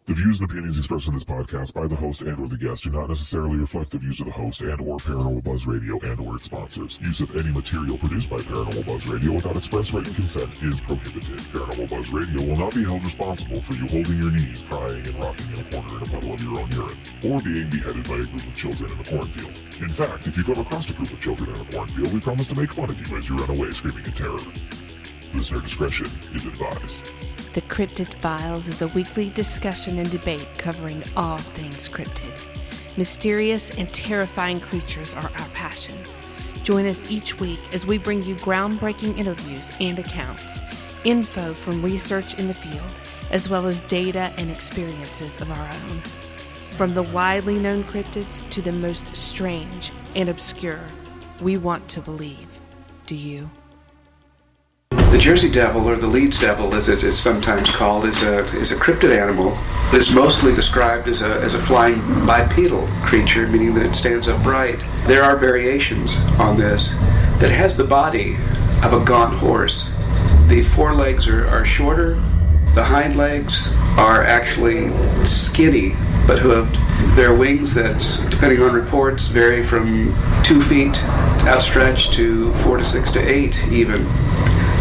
The views and opinions expressed in this podcast by the host and or the guest do not necessarily reflect the views of the host and or Paranormal Buzz Radio and or its sponsors. Use of any material produced by Paranormal Buzz Radio without express written consent is prohibited. Paranormal Buzz Radio will not be held responsible for you holding your knees, crying, and rocking in a corner in a puddle of your own urine, or being beheaded by a group of children in a cornfield. In fact, if you come across a group of children in a cornfield, we promise to make fun of you as you run away screaming in terror. Listener discretion is advised. The Cryptid Files is a weekly discussion and debate covering all things cryptid. Mysterious and terrifying creatures are our passion. Join us each week as we bring you groundbreaking interviews and accounts, info from research in the field, as well as data and experiences of our own. From the widely known cryptids to the most strange and obscure, we want to believe. Do you? The Jersey Devil, or the Leeds Devil as it is sometimes called, is a cryptid animal that is mostly described as a flying bipedal creature, meaning that it stands upright. There are variations on this that has the body of a gaunt horse. The forelegs are shorter, the hind legs are actually skinny but hooved. There are wings that, depending on reports, vary from 2 feet outstretched to 4 to 6 to 8 even.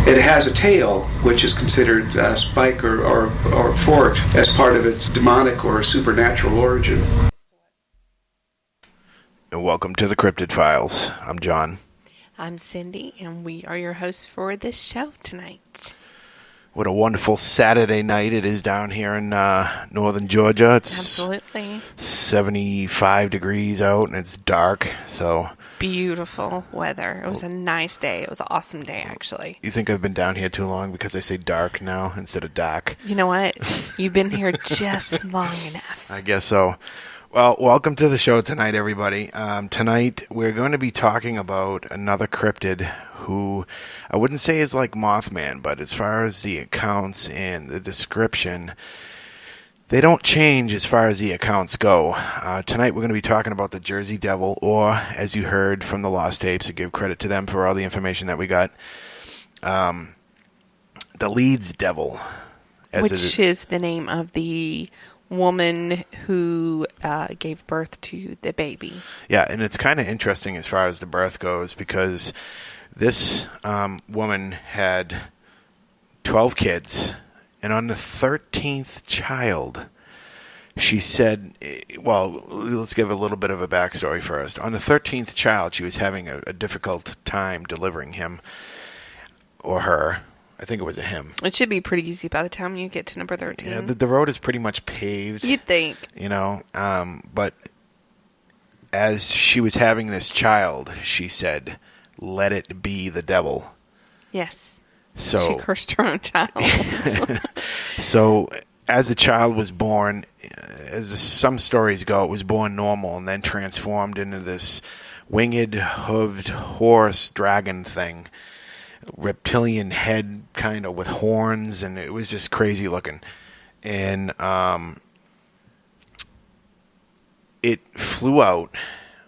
It has a tail, which is considered a spike or forked as part of its demonic or supernatural origin. And welcome to the Cryptid Files. I'm John. I'm Cindy, and we are your hosts for this show tonight. What a wonderful Saturday night it is down here in northern Georgia. It's absolutely 75 degrees out, and it's dark, so... Beautiful weather. It was a nice day. It was an awesome day, actually. You think I've been down here too long because I say dark now instead of dark? You know what? You've been here just long enough. I guess so. Well, welcome to the show tonight, everybody. Tonight, we're going to be talking about another cryptid who I wouldn't say is like Mothman, but as far as the accounts and the description, they don't change as far as the accounts go. Tonight we're going to be talking about the Jersey Devil, or as you heard from the Lost Tapes, I give credit to them for all the information that we got, the Leeds Devil. Which is the name of the woman who gave birth to the baby. Yeah, and it's kind of interesting as far as the birth goes, because this woman had 12 kids. And on the 13th child, she said, well, let's give a little bit of a backstory first. On the 13th child, she was having a difficult time delivering him or her. I think it was a him. It should be pretty easy by the time you get to number 13. Yeah, the road is pretty much paved. You'd think. You know, but as she was having this child, she said, "Let it be the devil." Yes. So she cursed her own child. So as the child was born, as some stories go, it was born normal and then transformed into this winged, hooved horse dragon thing. Reptilian head kind of with horns, and it was just crazy looking. And it flew out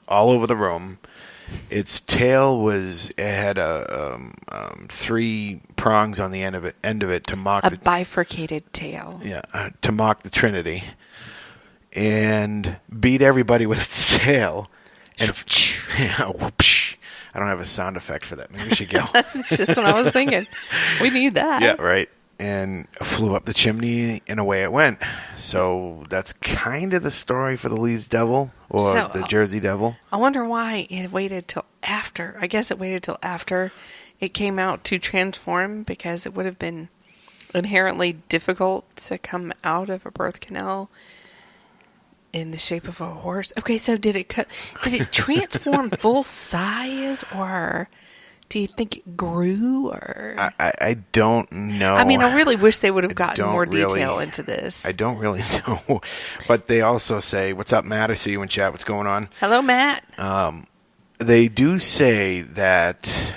all over the room. Its tail had 3 prongs on the end of it to mock a bifurcated tail. Yeah, to mock the Trinity, and beat everybody with its tail. And whoopsh. I don't have a sound effect for that. Maybe we should go. That's just what I was thinking. We need that. Yeah, right. And flew up the chimney, and away it went. So that's kind of the story for the Leeds Devil, or the Jersey Devil. I wonder why it waited till after. I guess it waited till after it came out to transform, because it would have been inherently difficult to come out of a birth canal in the shape of a horse. Okay, so did it transform full size, or do you think it grew, or? I don't know. I mean, I really wish they would have gotten more detail into this. I don't really know. But they also say, what's up, Matt? I see you in chat. What's going on? Hello, Matt. They do say that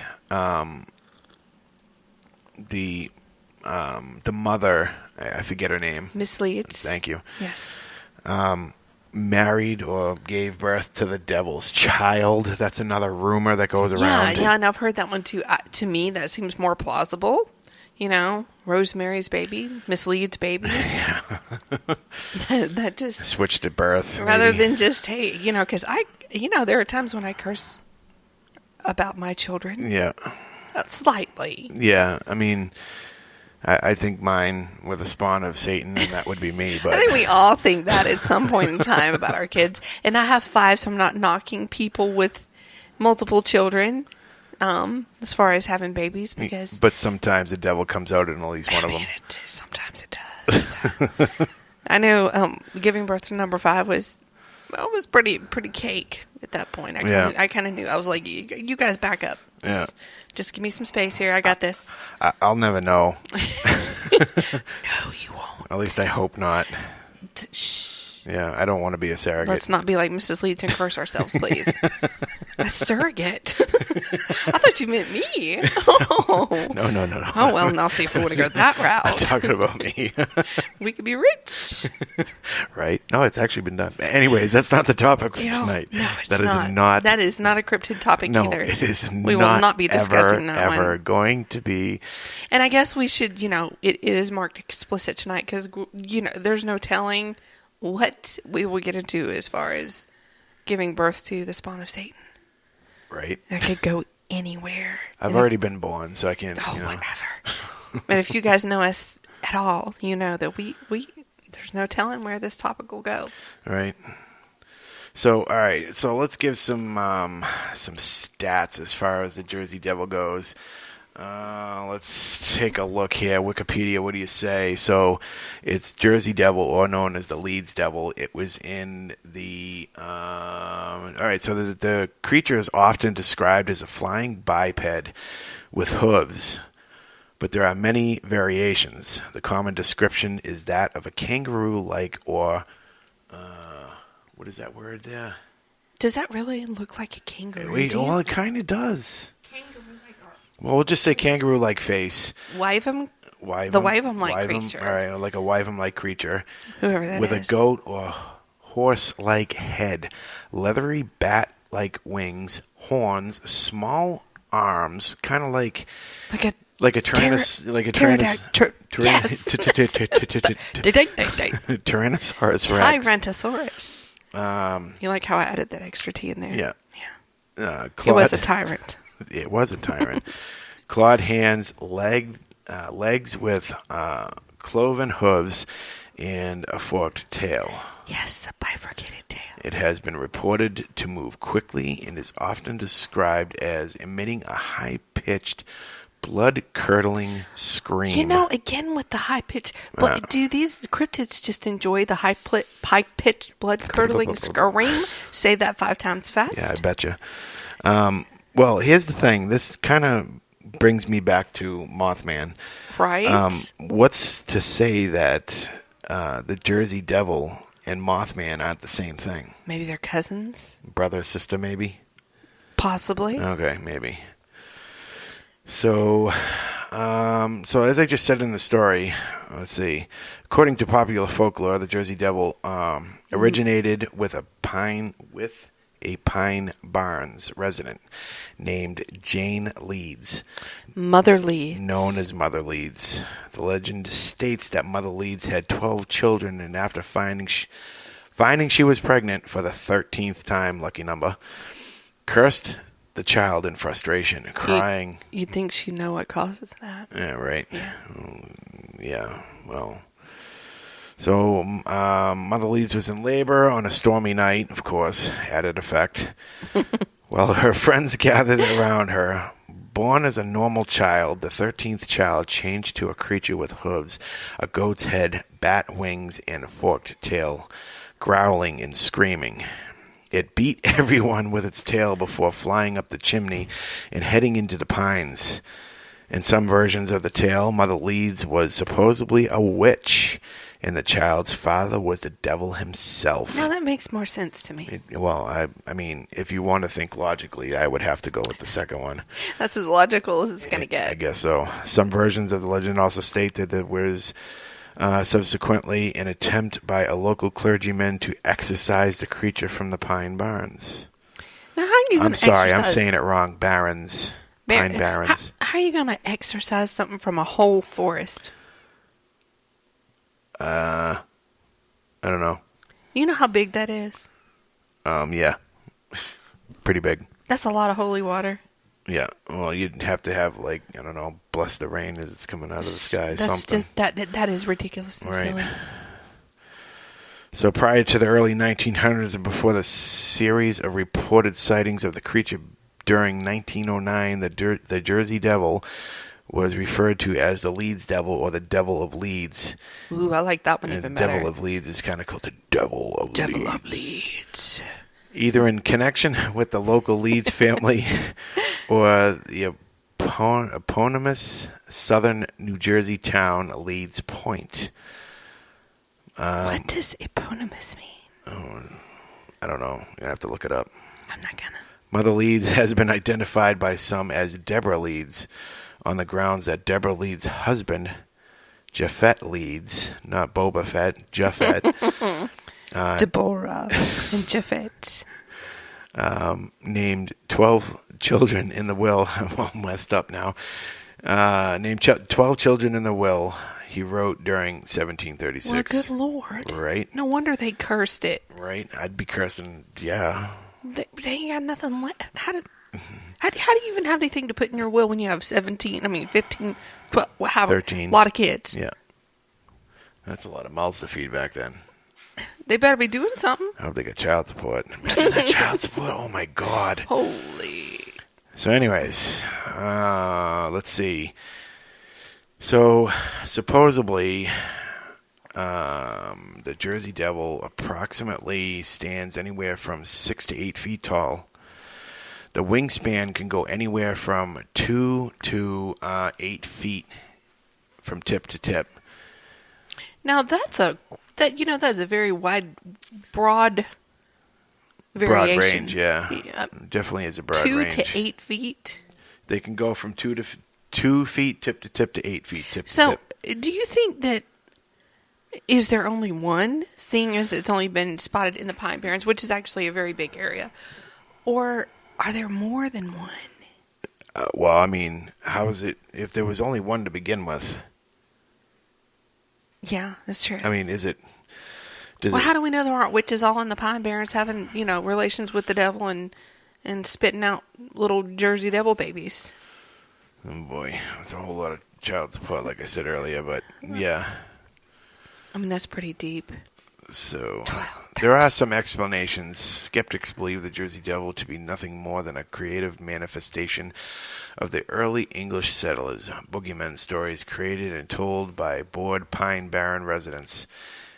the mother, I forget her name. Miss Leeds. Thank you. Yes. Married or gave birth to the devil's child. That's another rumor that goes around. Yeah, and I've heard that one too. To me, that seems more plausible. Rosemary's Baby, Miss Leeds' baby. Yeah. That just Switched at birth. rather maybe. than just hey, because there are times when I curse about my children Yeah. slightly. Yeah. I mean, I think mine were the spawn of Satan, and that would be me. But I think we all think that at some point in time about our kids. And I have 5, so I'm not knocking people with multiple children as far as having babies because But sometimes the devil comes out in at least one of them. sometimes it does. I know giving birth to number 5 was pretty cake at that point. I kind of knew. I was like, you guys back up. Just give me some space here. I got this. I'll never know. No, you won't. At least I hope not. Shh. Yeah, I don't want to be a surrogate. Let's not be like Mrs. Leeds and curse ourselves, please. A surrogate? I thought you meant me. Oh. No. Oh, well, now see if we would have gone that I'm route. talking about me. We could be rich. Right? No, it's actually been done. Anyways, that's not the topic for tonight. No, it's That not. is not. That is not a cryptid topic no, either. it is We will not be discussing that ever one. going to be. And I guess we should, it is marked explicit tonight because, there's no telling what we will get into as far as giving birth to the spawn of Satan. Right? That could go anywhere. I've already been born, so I can't. Whatever. But if you guys know us at all, you know that we there's no telling where this topic will go. Right. So, all right. So let's give some stats as far as the Jersey Devil goes. Let's take a look here. Wikipedia, what do you say? So it's Jersey Devil, or known as the Leeds Devil. It was in the... all right, so the creature is often described as a flying biped with hooves, but there are many variations. The common description is that of a kangaroo-like or... what is that word there? Does that really look like a kangaroo? Wait, well, it kind of does. Well, we'll just say kangaroo-like face. Wyvern? Wyvern. The wyvern-like creature. All right, like a wyvern-like creature. Whoever that with is. a goat or horse-like head, leathery bat-like wings, horns, small arms, kind of like a Tyrannosaurus Rex. Tyrannosaurus. You like how I added that extra T in there? Yeah. It was a tyrant. It was a tyrant. Clawed hands, legs with cloven hooves, and a forked tail. Yes, a bifurcated tail. It has been reported to move quickly and is often described as emitting a high-pitched, blood-curdling scream. Again with the high pitch. But do these cryptids just enjoy the high-pitched, blood-curdling scream? Say that 5 times fast. Yeah, I betcha. Well, here's the thing. This kind of brings me back to Mothman. Right. What's to say that the Jersey Devil and Mothman aren't the same thing? Maybe they're cousins? Brother, sister, maybe? Possibly. Okay, maybe. So as I just said in the story, let's see. According to popular folklore, the Jersey Devil originated with a Pine Barns resident named Jane Leeds. Mother Leeds. Known as Mother Leeds. The legend states that Mother Leeds had 12 children, and after finding she was pregnant for the 13th time, lucky number, cursed the child in frustration, crying. You'd think she'd know what causes that. Yeah, right. Yeah. Yeah, well... So, Mother Leeds was in labor on a stormy night, of course, added effect, while her friends gathered around her. Born as a normal child, the 13th child changed to a creature with hooves, a goat's head, bat wings, and a forked tail, growling and screaming. It beat everyone with its tail before flying up the chimney and heading into the pines. In some versions of the tale, Mother Leeds was supposedly a witch, and the child's father was the devil himself. Now that makes more sense to me. I mean, if you want to think logically, I would have to go with the second one. That's as logical as it's going to get. I guess so. Some versions of the legend also state that there was subsequently an attempt by a local clergyman to exorcise the creature from the Pine Barns. Now, how are you going I'm to sorry, exercise? I'm saying it wrong. Barons. Pine Barrens. How are you going to exorcise something from a whole forest? I don't know. You know how big that is? Yeah. Pretty big. That's a lot of holy water. Yeah. Well, you'd have to have, like, I don't know, bless the rain as it's coming out of the sky, That's something. just that is ridiculous and Right. silly. So prior to the early 1900s and before the series of reported sightings of the creature during 1909, the Jersey Devil was referred to as the Leeds Devil or the Devil of Leeds. Ooh, I like that one And even the better. Devil of Leeds is kind of called the Devil of Devil Leeds. of Leeds. Either in connection with the local Leeds family or the eponymous southern New Jersey town Leeds Point. What does eponymous mean? I don't know. You have to look it up. I'm not gonna. Mother Leeds has been identified by some as Deborah Leeds on the grounds that Deborah Leeds' husband, Japhet Leeds, not Boba Fett, Japhet, Deborah and Japhet. named 12 children in the will. I'm all messed up now. Named 12 children in the will he wrote during 1736. Well, good Lord. Right? No wonder they cursed it. Right? I'd be cursing, yeah. They ain't got nothing left. How do you even have anything to put in your will when you have 15, 13. A lot of kids. Yeah. That's a lot of mouths to feed back then. They better be doing something. I hope they got child support. Imagine that child support. Oh, my God. Holy. So anyways, let's see. So supposedly, the Jersey Devil approximately stands anywhere from 6 to 8 feet tall. The wingspan can go anywhere from 2 to 8 feet from tip to tip. Now that's a very broad variation. Broad range, yeah. Definitely is a broad 2 range. to 8 feet. They can go from 2 feet tip to tip to 8 feet tip to So, tip. do you think that is there only one, seeing as it's only been spotted in the Pine Barrens, which is actually a very big area, or are there more than one? Well, I mean, how is it if there was only one to begin with? Yeah, that's true. I mean, is it? How do we know there aren't witches all in the Pine Barrens having, relations with the devil and spitting out little Jersey Devil babies? Oh boy, it's a whole lot of child support, like I said earlier. But yeah, I mean, that's pretty deep. so there are some explanations. Skeptics believe the Jersey Devil to be nothing more than a creative manifestation of the early English settlers' boogeyman stories created and told by bored Pine Barren residents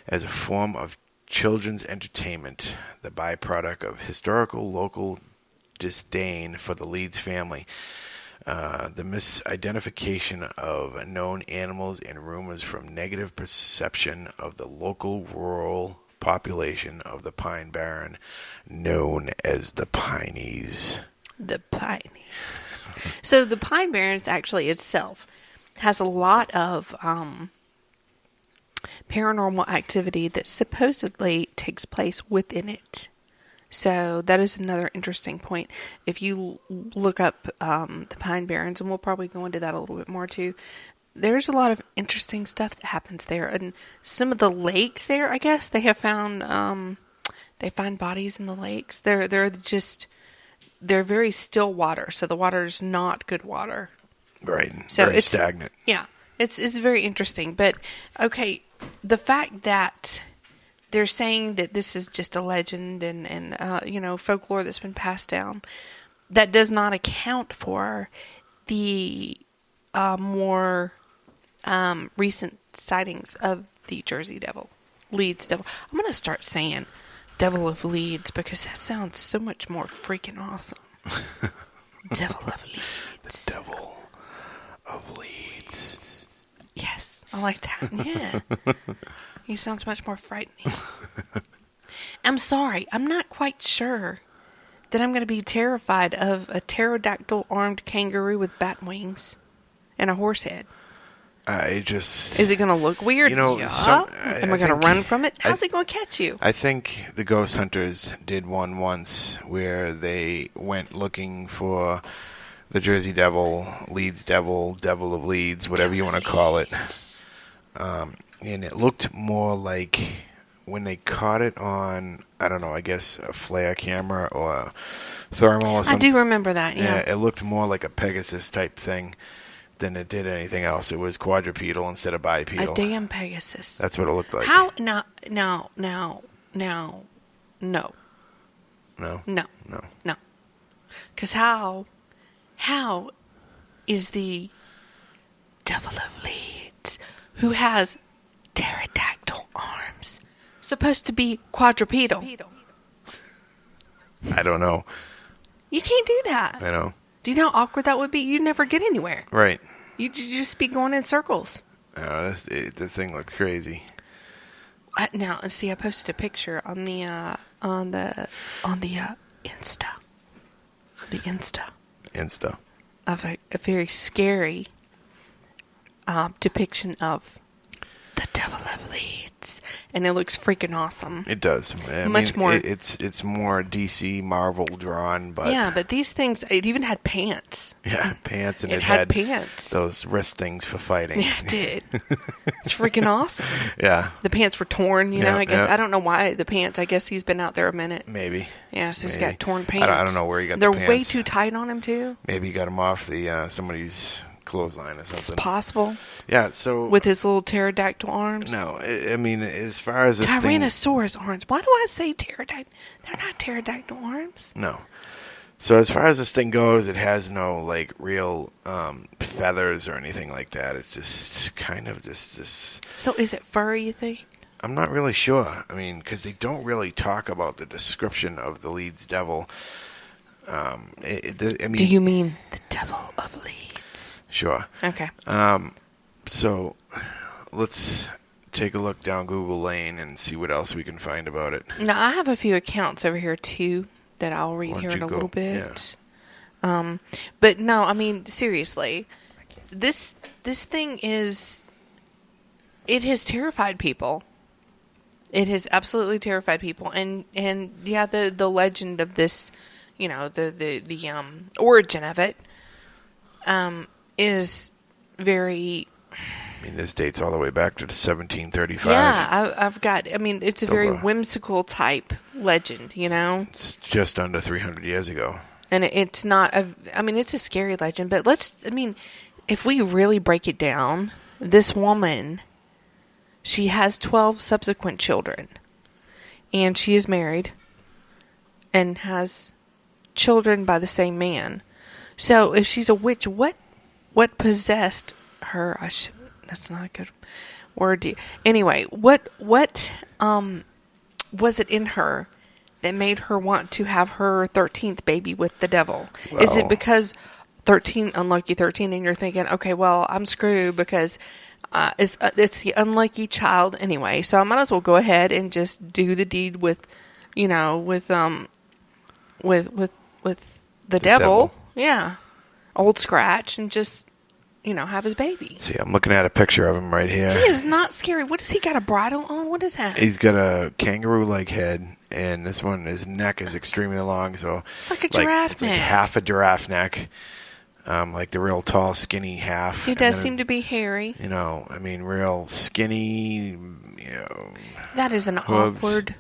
as a form of children's entertainment, the byproduct of historical local disdain for the Leeds family, the misidentification of known animals and rumors from negative perception of the local rural population of the Pine Barren, known as the Pineys. The Pineys. So the Pine Barrens actually itself has a lot of paranormal activity that supposedly takes place within it. So that is another interesting point. If you look up the Pine Barrens, and we'll probably go into that a little bit more too, there's a lot of interesting stuff that happens there. And some of the lakes there, I guess, they have found, they find bodies in the lakes. They're very still water, so the water is not good water. Right. So very it's stagnant. Yeah, it's very interesting. But okay, the fact that they're saying that this is just a legend and folklore that's been passed down, that does not account for the more recent sightings of the Jersey Devil, Leeds Devil. I'm going to start saying Devil of Leeds because that sounds so much more freaking awesome. Devil of Leeds. The Devil of Leeds. Yes, I like that. Yeah. He sounds much more frightening. I'm sorry. I'm not quite sure that I'm going to be terrified of a pterodactyl armed kangaroo with bat wings and a horse head. Is it going to look weird? You know, yeah. Am I going to run from it? How's it going to catch you? I think the ghost hunters did one once where they went looking for the Jersey Devil, Leeds Devil, Devil of Leeds, whatever you want to call it. And it looked more like when they caught it on, I don't know, I guess a flare camera or a thermal or something. I do remember that, yeah. It looked more like a Pegasus type thing than it did anything else. It was quadrupedal instead of bipedal. A damn Pegasus. That's what it looked like. How? No. No? No. Because how is the Devil of Leeds, who has pterodactyl arms, supposed to be quadrupedal? I don't know. You can't do that. I know. Do you know how awkward that would be? You'd never get anywhere. Right. You'd just be going in circles. Oh, this thing looks crazy. Now, see, I posted a picture on the Insta. The Insta. Of a very scary depiction of the Devil of Leeds. And it looks freaking awesome. It does. Much more. It's more DC Marvel drawn, but yeah, but these things, it even had pants. Yeah, pants, and it had pants. Those wrist things for fighting. Yeah, it did. It's freaking awesome. Yeah. The pants were torn, you know, Yeah, I guess. yeah. I don't know why the pants. I guess he's been out there a minute. Maybe. Yeah, so he's Maybe. got torn pants. I don't know where he got They're the pants. way too tight on him, too. Maybe he got them off the somebody's clothesline or It's something. possible. Yeah, so... With his little pterodactyl arms. No, I mean, as far as this Tyrannosaurus arms. Why do I say pterodactyl? They're not pterodactyl arms. No. So as far as this thing goes, it has no, like, real feathers or anything like that. It's just kind of just... So is it fur, you think? I'm not really sure. I mean, because they don't really talk about the description of the Leeds Devil. I mean, Do you mean the Devil of Leeds? Sure. Okay. So let's take a look down Google Lane and see what else we can find about it. Now, I have a few accounts over here, too, that I'll read Why don't here in you a go? little bit. Yeah. But no, I mean, seriously, this thing is... It has terrified people. It has absolutely terrified people. And yeah, the legend of this, you know, the origin of it, is very... I mean, this dates all the way back to 1735. Yeah, I've got... I mean, it's a very wow. whimsical type legend, you know? It's just under 300 years ago. And it's not... I mean, it's a scary legend, but I mean, if we really break it down, this woman, she has 12 subsequent children. And she is married and has children by the same man. So if she's a witch, what possessed her? That's not a good word. Anyway, what was it in her that made her want to have her 13th baby with the devil? Well, is it because 13, unlucky 13, and you're thinking, okay, well, I'm screwed because it's the unlucky child anyway, so I might as well go ahead and just do the deed with, you know, with the devil. Yeah. Old Scratch, and just, you know, have his baby. See, I'm looking at a picture of him right here. He is not scary. What does he got, a bridle on? What is that? He's got a kangaroo-like head, and this one, his neck is extremely long, so... It's like a giraffe it's neck. like half a giraffe neck. Like the real tall, skinny half. He does seem to be hairy. You know, I mean, real skinny, you know... That is an hooves, awkward...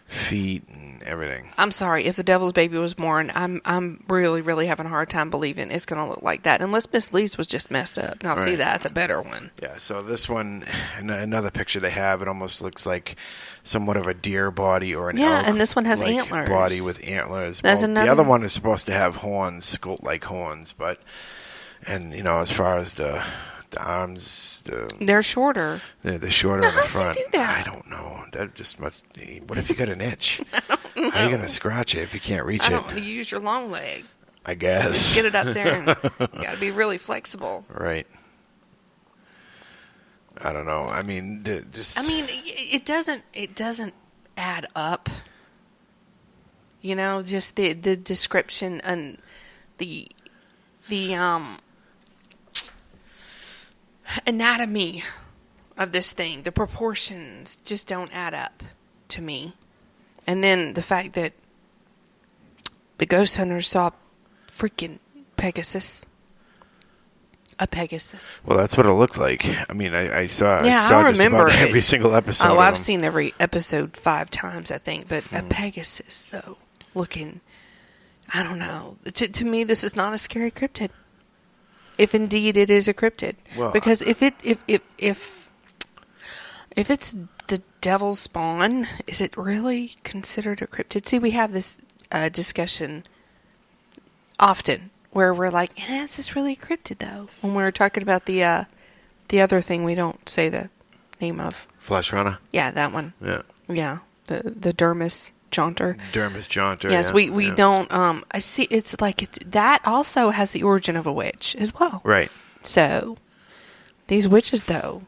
feet and everything. I'm sorry, if the devil's baby was born, I'm really, really having a hard time believing it's going to look like that. Unless Miss Leeds was just messed up. Now, see, Right. that's a better one. Yeah, so this one, another picture they have, it almost looks like somewhat of a deer body or an elk. And this one has like antlers. Body with antlers. There's The another- other one is supposed to have horns, skull-like horns, but, and, you know, as far as the arms, They're shorter. they're shorter Now, on the how'd you front. do that? I don't know. That just must. What if you got an itch? How are you gonna scratch it if you can't reach I it? don't you use your long leg. I guess. Get it up there, and you got to be really flexible. Right. I don't know. I mean, just. I mean, it doesn't add up. You know, just the description and the anatomy of this thing, the proportions just don't add up to me. And then the fact that the ghost hunters saw freaking Pegasus. A Pegasus. Well, that's what it looked like. I mean, I saw Yeah, I saw I just remember about it. every single episode. Oh, of I've them. seen every episode 5 times, I think. But a Pegasus, though, looking, I don't know. To me, this is not a scary cryptid. If indeed it is a cryptid, Well, because if it's the devil's spawn, is it really considered a cryptid? See, we have this discussion often where we're like, is this really a cryptid, though? When we're talking about the other thing we don't say the name of. Flesh Runner. Yeah, that one. Yeah. Yeah, the Dermis jaunter. Dermis jaunter. Yes, yeah, we yeah. don't. I see. It's like that also has the origin of a witch as well. Right. So these witches, though,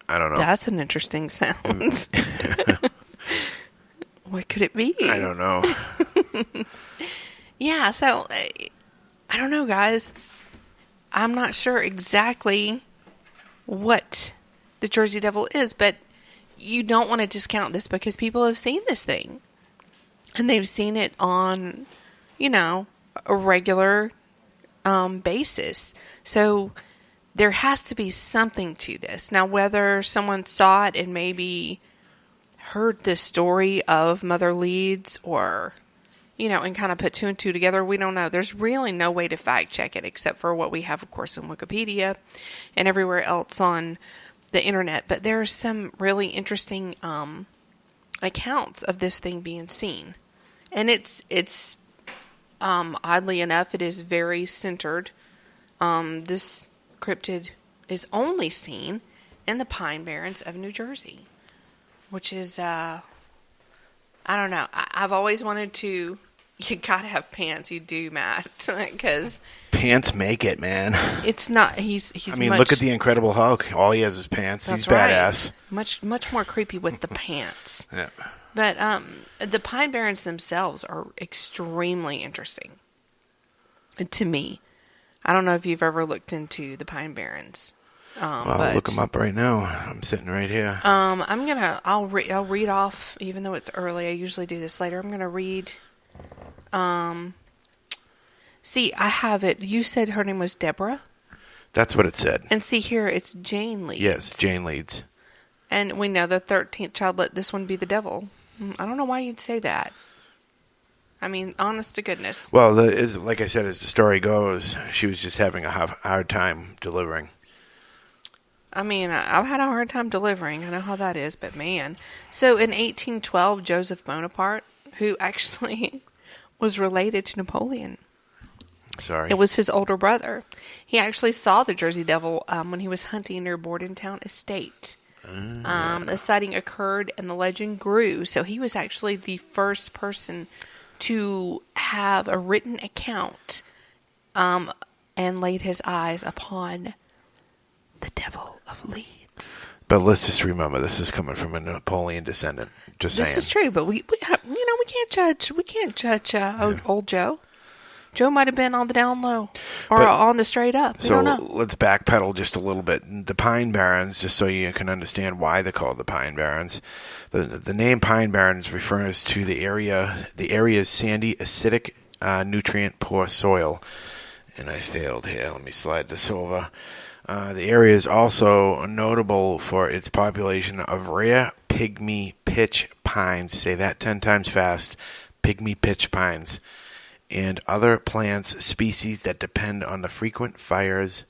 I don't know. that's an interesting sound. What could it be? I don't know. Yeah. So I don't know, guys. I'm not sure exactly what the Jersey Devil is, but you don't want to discount this because people have seen this thing. And they've seen it on, a regular basis. So there has to be something to this. Now, whether someone saw it and maybe heard the story of Mother Leeds or, and kind of put 2 and 2 together, we don't know. There's really no way to fact check it except for what we have, of course, in Wikipedia and everywhere else on the internet. But there are some really interesting accounts of this thing being seen. And it's oddly enough, it is very centered. This cryptid is only seen in the Pine Barrens of New Jersey, which is, I don't know. I've always wanted to, you gotta have pants. You do, Matt, because Pants make it, man. it's not, he's I mean, much, look at the Incredible Hulk. All he has is pants. that's He's right. badass. Much more creepy with the pants. Yeah. But the Pine Barrens themselves are extremely interesting to me. I don't know if you've ever looked into the Pine Barrens. I'll look them up right now. I'm sitting right here. I'll read off, even though it's early. I usually do this later. I'm gonna read. See, I have it. You said her name was Deborah, That's what it said. and see here, it's Jane Leeds. Yes, Jane Leeds. And we know the 13th child. Let this one be the devil. I don't know why you'd say that. I mean, honest to goodness. Well, like I said, as the story goes, she was just having a hard time delivering. I mean, I've had a hard time delivering. I know how that is, but man. So in 1812, Joseph Bonaparte, who actually was related to Napoleon, Sorry. it was his older brother. He actually saw the Jersey Devil when he was hunting near Bordentown Estate. The sighting occurred and the legend grew. So he was actually the first person to have a written account and laid his eyes upon the Devil of Leeds. But let's just remember, this is coming from a Napoleon descendant. Just This saying. is true, but we can't judge. We can't judge old Joe. Joe might have been on the down low or But- on the straight up. We So don't know. let's backpedal just a little bit. The Pine Barrens, just so you can understand why they're called the Pine Barrens. The name Pine Barrens refers to the area's sandy, acidic, nutrient poor soil. And I failed here. Let me slide this over. The area is also notable for its population of rare pygmy pitch pines. Say that 10 times fast. Pygmy pitch pines. And other plants species that depend on the frequent fires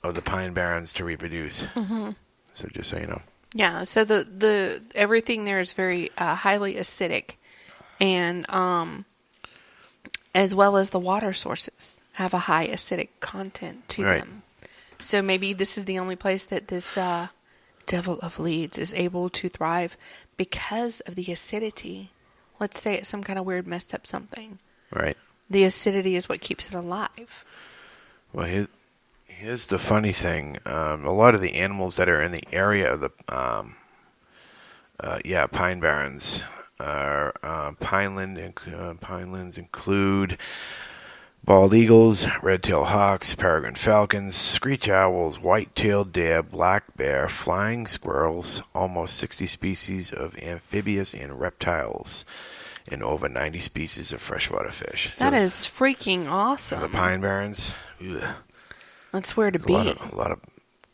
of the Pine Barrens to reproduce. Mm-hmm. So just so you know. Yeah, so the everything there is very highly acidic, and as well as the water sources have a high acidic content to Right. them. So maybe this is the only place that this Devil of Leeds is able to thrive because of the acidity. Let's say it's some kind of weird messed up something. Right. The acidity is what keeps it alive. Well, here's the funny thing. A lot of the animals that are in the area of the Pine Barrens are pinelands include bald eagles, red-tailed hawks, peregrine falcons, screech owls, white-tailed deer, black bear, flying squirrels, almost 60 species of amphibious and reptiles, and over 90 species of freshwater fish. That is freaking The awesome. Pine Barrens, ugh, That's where to a be. lot of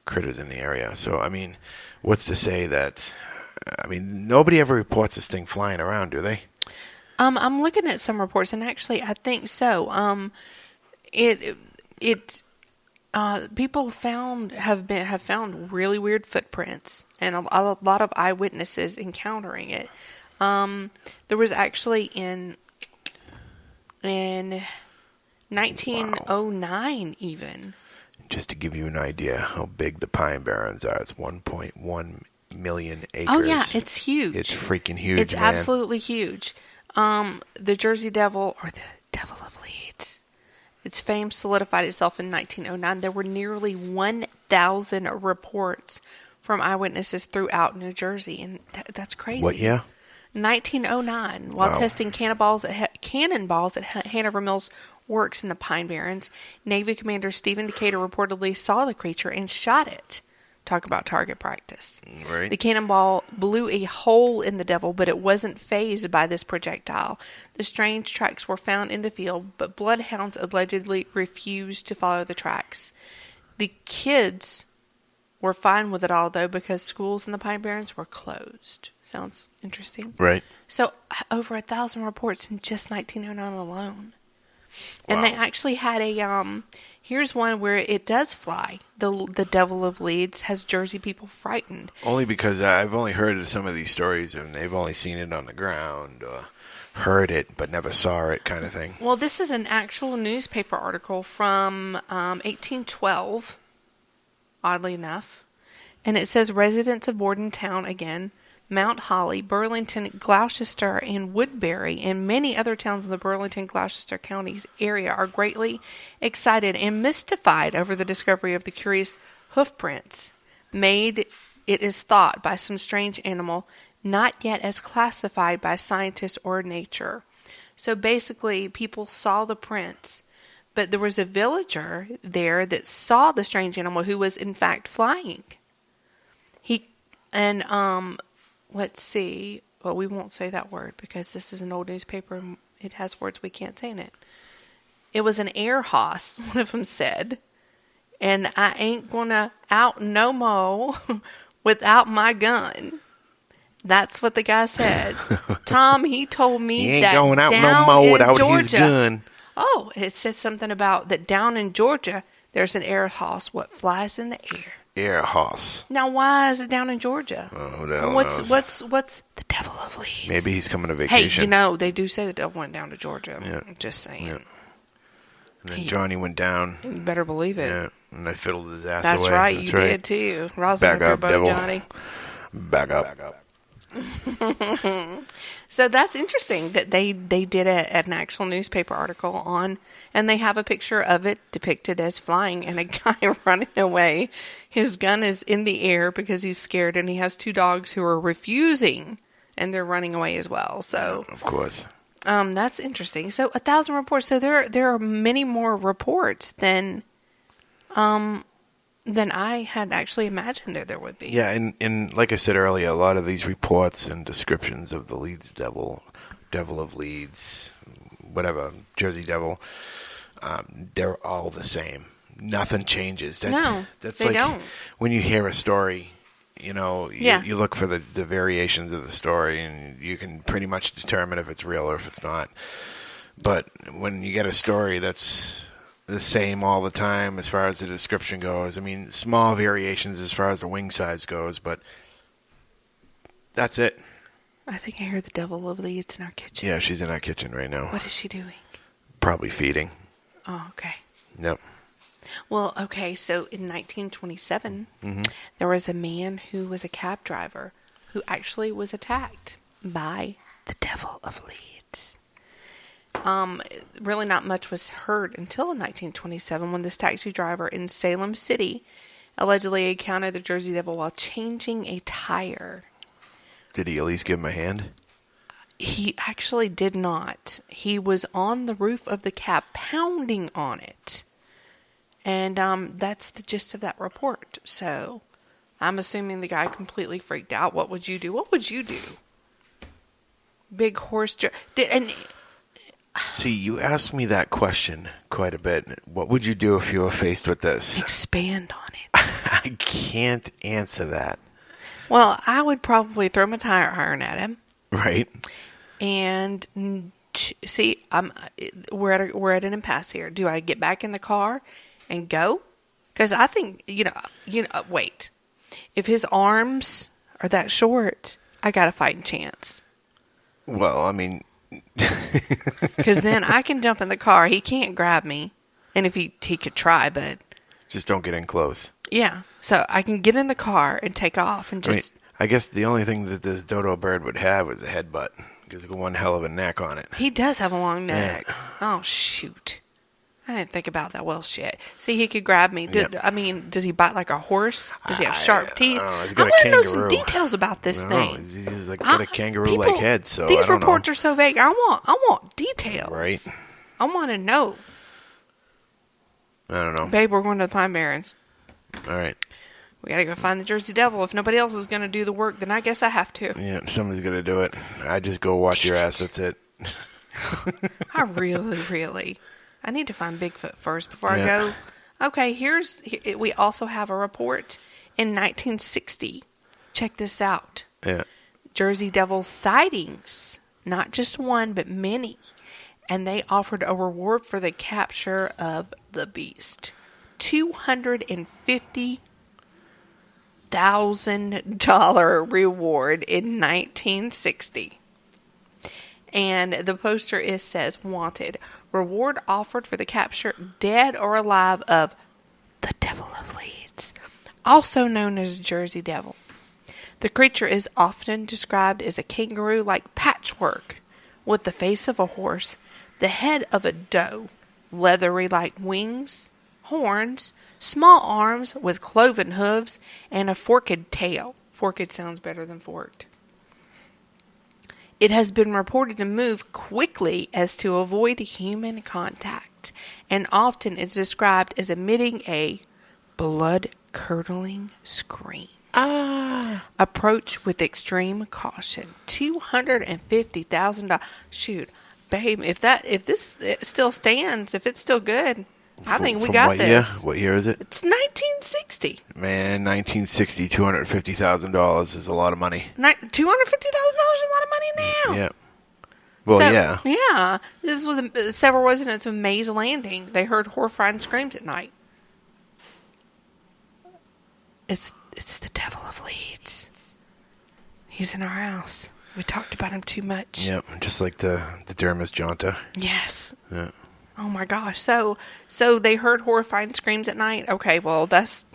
critters in the area. So, I mean, what's to say that, I mean, nobody ever reports this thing flying around, do they? I'm looking at some reports, and actually, I think so. People have found really weird footprints, and a lot of eyewitnesses encountering it. There was actually in 1909 even. Just to give you an idea how big the Pine Barrens are, it's 1.1 million acres. Oh yeah, it's huge. It's freaking huge, It's man. absolutely huge. The Jersey Devil, or the Devil of Leeds, its fame solidified itself in 1909. There were nearly 1,000 reports from eyewitnesses throughout New Jersey, and that's crazy. What year? 1909, while Wow. testing cannonballs at Hanover Mills Works in the Pine Barrens, Navy Commander Stephen Decatur reportedly saw the creature and shot it. Talk about target practice. Right. The cannonball blew a hole in the devil, but it wasn't phased by this projectile. The strange tracks were found in the field, but bloodhounds allegedly refused to follow the tracks. The kids were fine with it all, though, because schools in the Pine Barrens were closed. Sounds interesting. Right. So, over 1,000 reports in just 1909 alone. And Wow. they actually had a, here's one where it does fly. The Devil of Leeds has Jersey people frightened. Only because I've only heard of some of these stories and they've only seen it on the ground or heard it but never saw it kind of thing. Well, this is an actual newspaper article from 1812, oddly enough. And it says residents of Bordentown, again, Mount Holly, Burlington, Gloucester, and Woodbury, and many other towns in the Burlington-Gloucester counties area are greatly excited and mystified over the discovery of the curious hoof prints made, it is thought, by some strange animal not yet as classified by scientists or nature. So basically, people saw the prints, but there was a villager there that saw the strange animal who was in fact flying. Let's see. Well, we won't say that word because this is an old newspaper and it has words we can't say in it. It was an air hoss, one of them said. And I ain't gonna out no mo without my gun. That's what the guy said. Tom, he told me He ain't that going out no down more in without his Georgia. gun. Oh, it says something about that down in Georgia, there's an air hoss what flies in the air. Air hoss. Now, why is it down in Georgia? Oh, who the hell What's knows? the Devil of Leeds? Maybe he's coming to Hey, vacation. you know, they do say the devil went down to Georgia. Yeah. Just saying. Yeah. And then Johnny went down. You better believe it. Yeah, and I fiddled his ass That's away. right, That's you right. did too. Rosin Back up your up, boat, devil. Johnny. Back up. So that's interesting that they did an actual newspaper article on, and they have a picture of it depicted as flying and a guy running away. His gun is in the air because he's scared, and he has two dogs who are refusing, and they're running away as well. So Of course. that's interesting. So 1,000 reports. So there are many more reports than I had actually imagined there would be. Yeah, and like I said earlier, a lot of these reports and descriptions of the Leeds Devil, Devil of Leeds, whatever, Jersey Devil, they're all the same. Nothing changes. No, that's they like don't. when you hear a story, you know, Yeah. you look for the variations of the story, and you can pretty much determine if it's real or if it's not. But when you get a story that's the same all the time as far as the description goes, I mean, small variations as far as the wing size goes, but that's it. I think I hear the Devil of Leeds in our kitchen. Yeah, she's in our kitchen right now. What is she doing? Probably feeding. Oh, okay. Yep. Well, okay, so in 1927, there was a man who was a cab driver who actually was attacked by the Devil of Leeds. Really not much was heard until 1927 when this taxi driver in Salem City allegedly encountered the Jersey Devil while changing a tire. Did he at least give him a hand? He actually did not. He was on the roof of the cab pounding on it. And that's the gist of that report. So I'm assuming the guy completely freaked out. What would you do? What would you do? big horse. And See, you asked me that question quite a bit. What would you do if you were faced with this? expand on it. I can't answer that. Well, I would probably throw my tire iron at him. Right? And see, we're at an impasse here. Do I get back in the car and go? Because I think wait. If his arms are that short, I got a fighting chance. Well, I mean, Because then I can jump in the car. He can't grab me, and if he could try, but just don't get in close. yeah. So I can get in the car and take off and just. I guess the only thing that this dodo bird would have is a headbutt. Because it's got one hell of a neck on it. He does have a long neck. Oh, shoot. I didn't think about that. Well, shit. See, he could grab me. I mean, does he bite like a horse? Does he have sharp teeth? He's I got a want to know kangaroo. some details about this thing. He's like got a kangaroo-like People, head, so these I don't reports know. are so vague. I want details. Right. I want to know. I don't know. Babe, we're going to the Pine Barrens. All right. We got to go find the Jersey Devil. If nobody else is going to do the work, then I guess I have to. Yeah, somebody's going to do it. I just go watch your ass. That's it. I really, I need to find Bigfoot first before I go. Okay, we also have a report in 1960. Check this out. Yeah. Jersey Devil sightings. Not just one, but many. And they offered a reward for the capture of the beast. $250,000 reward in 1960. And the poster says, wanted. Reward offered for the capture, dead or alive, of the Devil of Leeds, also known as Jersey Devil. The creature is often described as a kangaroo-like patchwork, with the face of a horse, the head of a doe, leathery like wings, horns, small arms with cloven hooves, and a forked tail. Forked sounds better than forked. It has been reported to move quickly as to avoid human contact, and often is described as emitting a blood-curdling scream. Approach with extreme caution. $250,000. Shoot, babe, if this still stands, if it's still good, I think we From got what this. Year? What year is it? It's 1960. Man, 1960, $250,000 is a lot of money. $250,000 is a lot of money now. Yeah. Well, So, yeah. Yeah. This was several residents of Mays Landing. They heard horrifying screams at night. It's the Devil of Leeds. He's in our house. We talked about him too much. Yep, just like the Dermis Jonta. Yes. Yeah. Oh my gosh. So they heard horrifying screams at night. Okay, well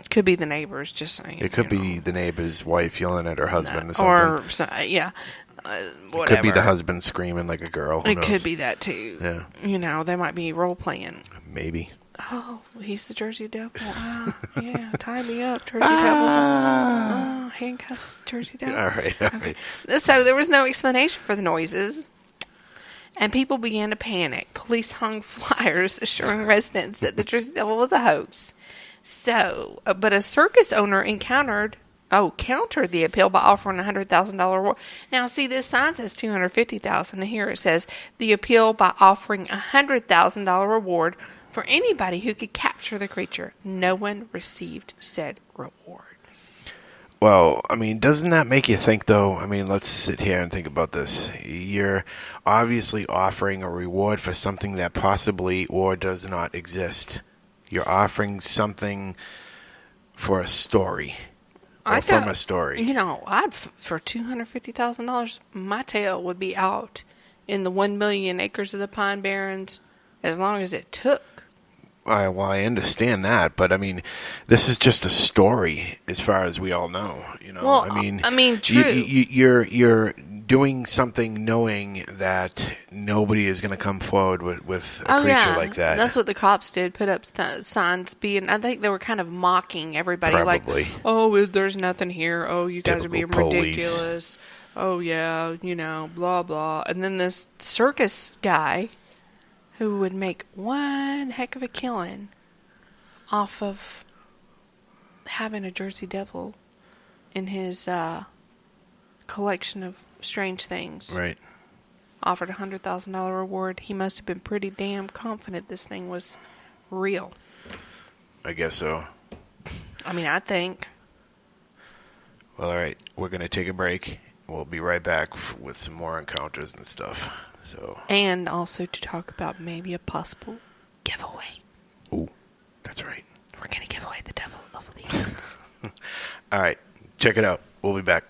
could be the neighbors. Just saying. It could be the neighbor's wife yelling at her husband or something. Whatever. It could be the husband screaming like a girl. Who It knows? could be that too. Yeah. They might be role playing. Maybe. Oh, he's the Jersey Devil. Yeah, tie me up, Jersey Devil. Handcuffs, Jersey Devil. All right. Okay. So there was no explanation for the noises, and people began to panic. Police hung flyers assuring residents that the Jersey Devil was a hoax. So, but a circus owner countered the appeal by offering a $100,000 reward. Now, see, this sign says $250,000, and here it says the appeal by offering a $100,000 reward for anybody who could capture the creature. No one received said reward. Well, I mean, doesn't that make you think, though? I mean, let's sit here and think about this. You're obviously offering a reward for something that possibly or does not exist. You're offering something for a story. From a story. For $250,000, my tail would be out in the 1 million acres of the Pine Barrens as long as it took. Well, I understand that, but I mean, this is just a story, as far as we all know. Well, I mean, true. You're doing something knowing that nobody is going to come forward with a creature like that. That's what the cops did. Put up signs. I think they were kind of mocking everybody. Probably. Like, oh, there's nothing here. Oh, you guys are being Typical police. ridiculous. Oh yeah, blah blah. And then this circus guy, who would make one heck of a killing off of having a Jersey Devil in his collection of strange things. Right. offered a $100,000 reward, he must have been pretty damn confident this thing was real. I guess so. I mean, I think. Well, all right. We're going to take a break. We'll be right back with some more encounters and stuff. So. And also to talk about maybe a possible giveaway. Ooh, that's right. We're going to give away the Devil of Leeds. All right. Check it out. We'll be back.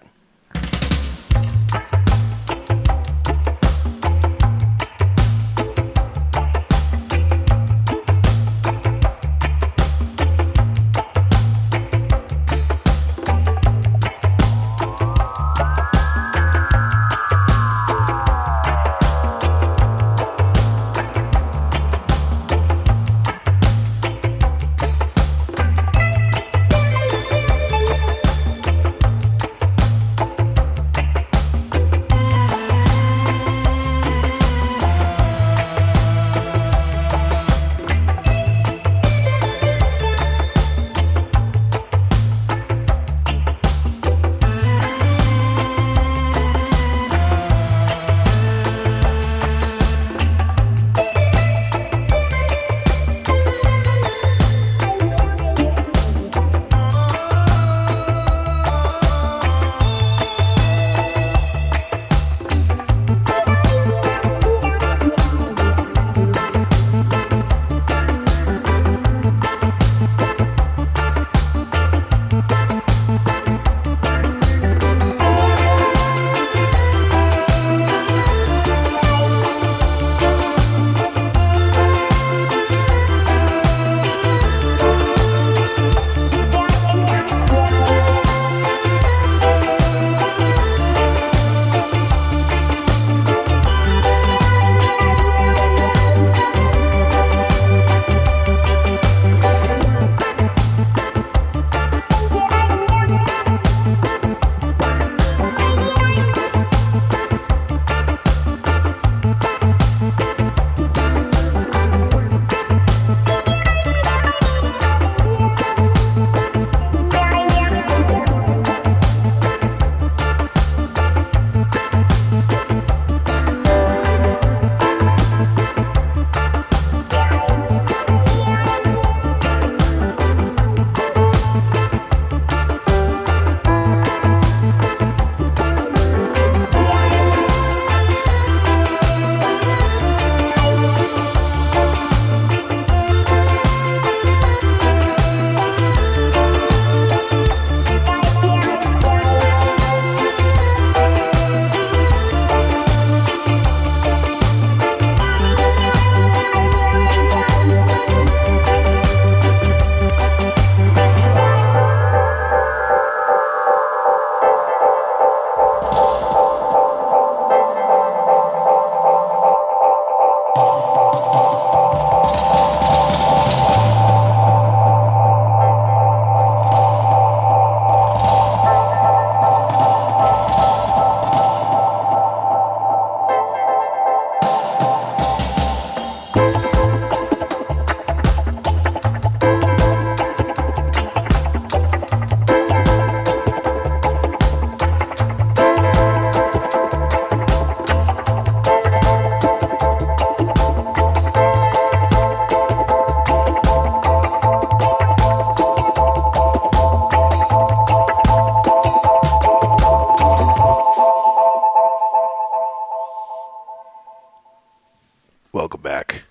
Welcome back.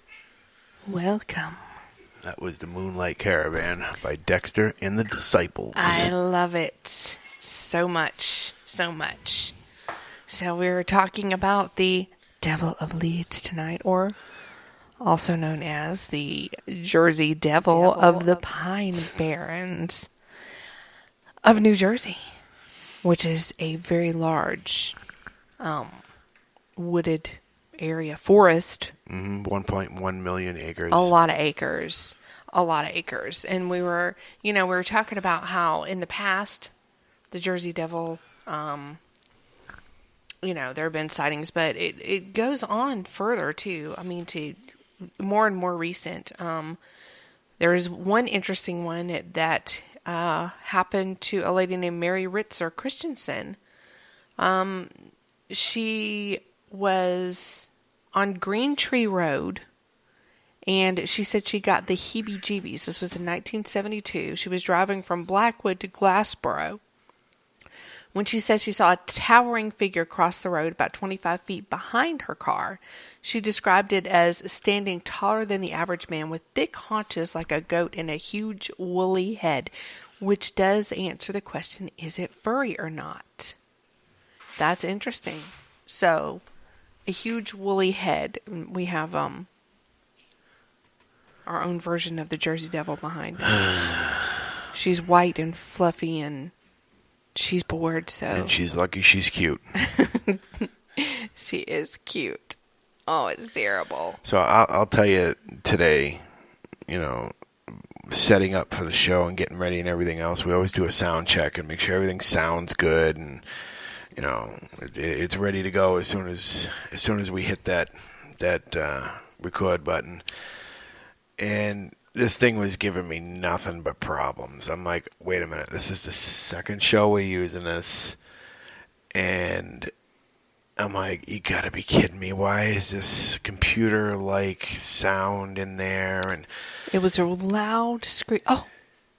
Welcome. That was the Moonlight Caravan by Dexter and the Disciples. I love it so much, so much. So we're talking about the Devil of Leeds tonight, or also known as the Jersey Devil of the Pine Barrens of New Jersey, which is a very large wooded area, forest. 1.1 million acres. A lot of acres. A lot of acres. And we were talking about how in the past, the Jersey Devil, there have been sightings, but it goes on further too. I mean, to more and more recent. There is one interesting one that happened to a lady named Mary Ritzer Christensen. She was on Green Tree Road, and she said she got the heebie-jeebies. This was in 1972. She was driving from Blackwood to Glassboro when she said she saw a towering figure cross the road about 25 feet behind her car. She described it as standing taller than the average man with thick haunches like a goat and a huge woolly head, which does answer the question, is it furry or not? That's interesting. So, a huge woolly head. We have our own version of the Jersey Devil behind us. She's white and fluffy and she's bored, so... And she's lucky she's cute. She is cute. Oh, it's terrible. So I'll tell you today, setting up for the show and getting ready and everything else, we always do a sound check and make sure everything sounds good and, it's ready to go as soon as we hit that record button. And this thing was giving me nothing but problems. I'm like, wait a minute, this is the second show we're using this, and I'm like, you gotta be kidding me. Why is this computer-like sound in there? And it was a loud scream. Oh,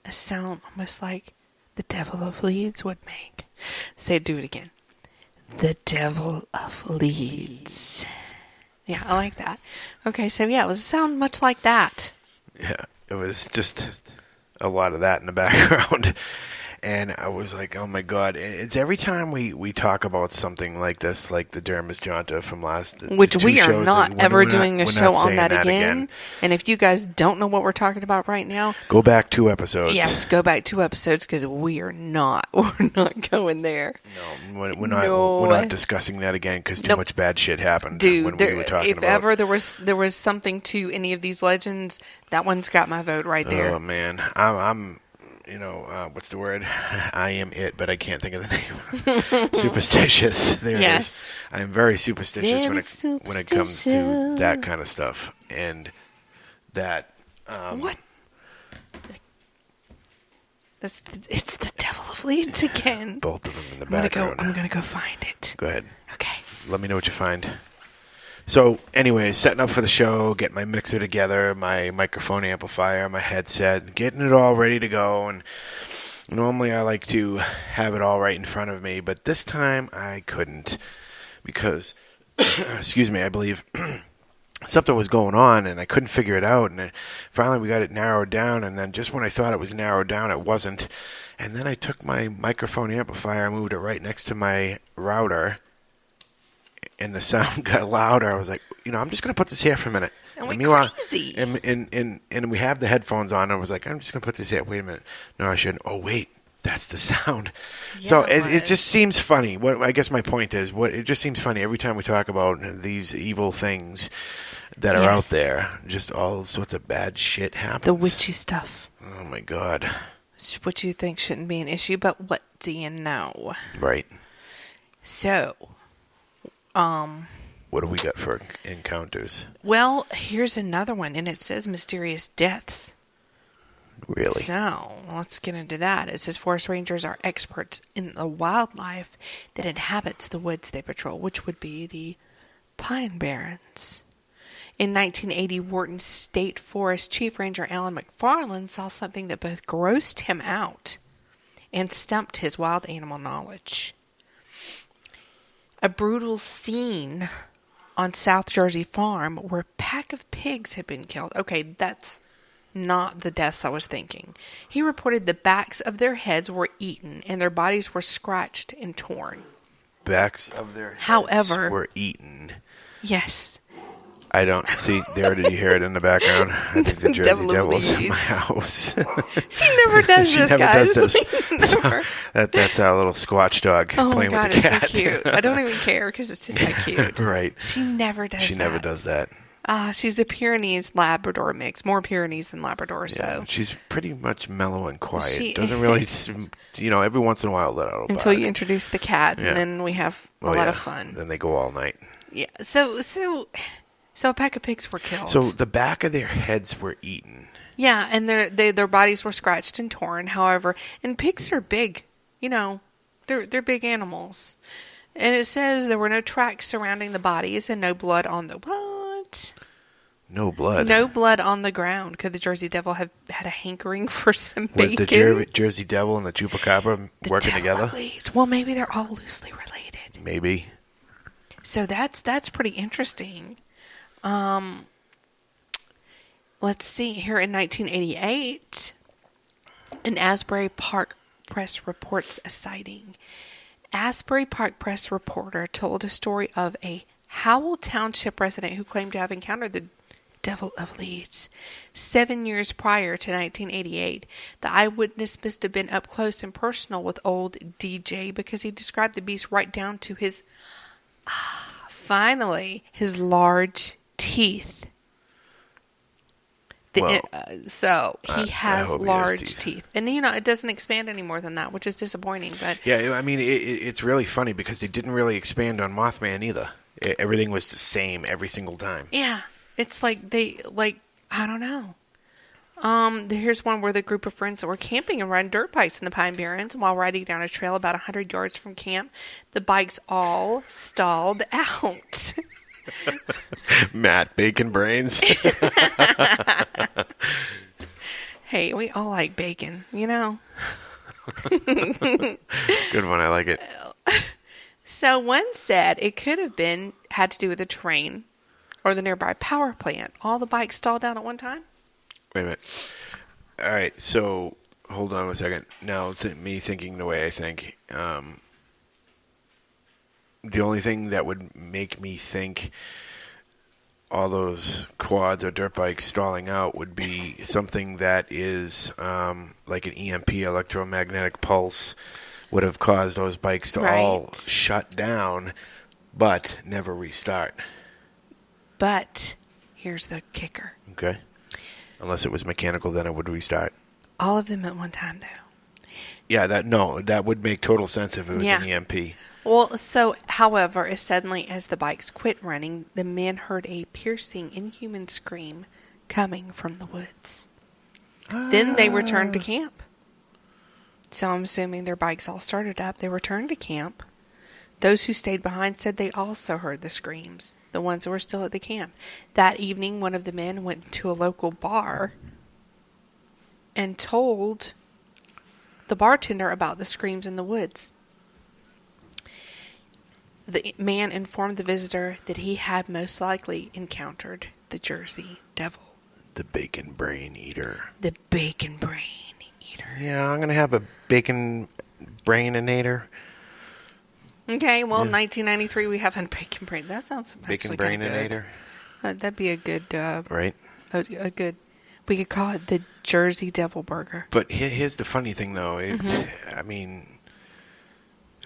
a sound almost like the Devil of Leeds would make. Do it again. The Devil of Leeds. Yeah, I like that. Okay, so yeah, it was a sound much like that. Yeah, it was just a lot of that in the background. And I was like, oh my God. It's every time we talk about something like this, like the Dermis Jonta from last... Which we are not ever doing a show on that again. again. And if you guys don't know what we're talking about right now... Go back 2 episodes. Yes, go back 2 episodes because we're not going there. No, we're not discussing that again because too much bad shit happened. Dude, when we were talking if ever there was something to any of these legends, that one's got my vote right there. Oh, man. I'm what's the word? I am it, but I can't think of the name. Superstitious. There it is. I am very superstitious when it comes to that kind of stuff. And that... what? It's the Devil of Leeds again. Both of them in the background. I'm going to go find it. Go ahead. Okay. Let me know what you find. So, anyways, setting up for the show, getting my mixer together, my microphone amplifier, my headset, getting it all ready to go. And normally I like to have it all right in front of me, but this time I couldn't because, excuse me, I believe something was going on and I couldn't figure it out. And finally we got it narrowed down, and then just when I thought it was narrowed down, it wasn't. And then I took my microphone amplifier, moved it right next to my router, and the sound got louder. I was like, I'm just going to put this here for a minute. And crazy. And we have the headphones on. And I was like, I'm just going to put this here. Wait a minute. No, I shouldn't. Oh, wait. That's the sound. Yeah, so it just seems funny. What I guess my point is, it just seems funny every time we talk about these evil things that are out there. Just all sorts of bad shit happens. The witchy stuff. Oh, my God. Which you think shouldn't be an issue, but what do you know? Right. So... what do we got for encounters? Well, here's another one, and it says mysterious deaths. Really? So, let's get into that. It says forest rangers are experts in the wildlife that inhabits the woods they patrol, which would be the Pine Barrens. In 1980, Wharton State Forest Chief Ranger Alan McFarland saw something that both grossed him out and stumped his wild animal knowledge. A brutal scene on South Jersey farm where a pack of pigs had been killed. Okay, that's not the deaths I was thinking. He reported the backs of their heads were eaten and their bodies were scratched and torn. Backs of their heads were eaten. Yes. I don't see. There, did you hear it in the background? I think the Jersey Devil's in my house. She never does this, guys. Does this. So that's our little Squatch dog playing with the cat. It's so cute. I don't even care because it's just that cute. Right. She never does that. She never does that. She's a Pyrenees-Labrador mix. More Pyrenees than Labrador, yeah, she's pretty much mellow and quiet. Doesn't really, every once in a while let out a until you introduce the cat, and then we have a lot of fun. Then they go all night. Yeah, So a pack of pigs were killed. So the back of their heads were eaten. Yeah, and their bodies were scratched and torn. However, and pigs are big. They're big animals. And it says there were no tracks surrounding the bodies and no blood on the... What? No blood. No blood on the ground. Could the Jersey Devil have had a hankering for some bacon? Was the Jersey Devil and the Chupacabra working together? Well, maybe they're all loosely related. Maybe. So that's pretty interesting. Let's see. Here in 1988, an Asbury Park Press reports a sighting. Asbury Park Press reporter told a story of a Howell Township resident who claimed to have encountered the Devil of Leeds 7 years prior to 1988. The eyewitness must have been up close and personal with old DJ because he described the beast right down to his, his large teeth. So he has large teeth. And, it doesn't expand any more than that, which is disappointing. But yeah, I mean, it's really funny because they didn't really expand on Mothman either. Everything was the same every single time. Yeah. It's like I don't know. Here's one where the group of friends that were camping and riding dirt bikes in the Pine Barrens while riding down a trail about 100 yards from camp. The bikes all stalled out. Matt Bacon Brains. Hey, we all like bacon, Good one. I like it. So one said it could have had to do with a train or the nearby power plant. All the bikes stalled out at one time? Wait a minute. All right, so hold on a second. Now it's me thinking the way I think. The only thing that would make me think all those quads or dirt bikes stalling out would be something that is like an EMP, electromagnetic pulse, would have caused those bikes to all shut down, but never restart. But here's the kicker. Okay. Unless it was mechanical, then it would restart. All of them at one time, though. Yeah, that would make total sense if it was an EMP. Well, so, however, as suddenly as the bikes quit running, the men heard a piercing, inhuman scream coming from the woods. Then they returned to camp. So I'm assuming their bikes all started up. They returned to camp. Those who stayed behind said they also heard the screams, the ones who were still at the camp. That evening, one of the men went to a local bar and told the bartender about the screams in the woods. The man informed the visitor that he had most likely encountered the Jersey Devil. The Bacon Brain Eater. The Bacon Brain Eater. Yeah, I'm going to have a Bacon Brain-inator. Okay, well, in 1993, we have a Bacon Brain. That sounds Bacon Brain-inator. That'd be a good... right. A good... We could call it the Jersey Devil Burger. But here's the funny thing, though. I mean...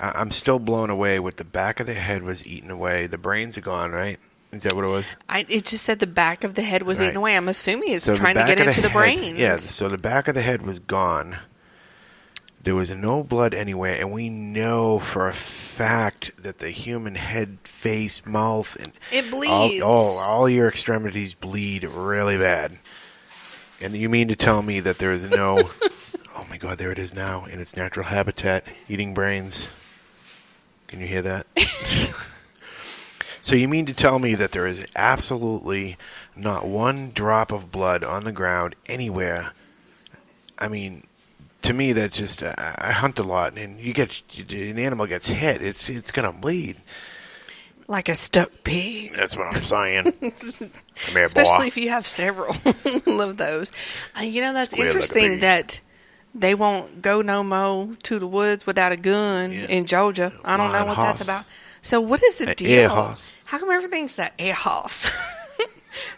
I'm still blown away with the back of the head was eaten away. The brains are gone, right? Is that what it was? It just said the back of the head was eaten away. I'm assuming it's so trying to get into the brain. Yeah, so the back of the head was gone. There was no blood anywhere, and we know for a fact that the human head, face, mouth, and it bleeds. All your extremities bleed really bad. And you mean to tell me that there is no... Oh my God, there it is now in its natural habitat, eating brains. Can you hear that? So you mean to tell me that there is absolutely not one drop of blood on the ground anywhere? I mean, to me, that just I hunt a lot, and an animal gets hit, it's gonna bleed. Like a stuck pig. That's what I'm saying. Come here, especially boy. if you have several of those. That's interesting like that they won't go no more to the woods without a gun in Georgia. I don't know what that's about. So what is the deal? Air horse. How come everything's that air horse?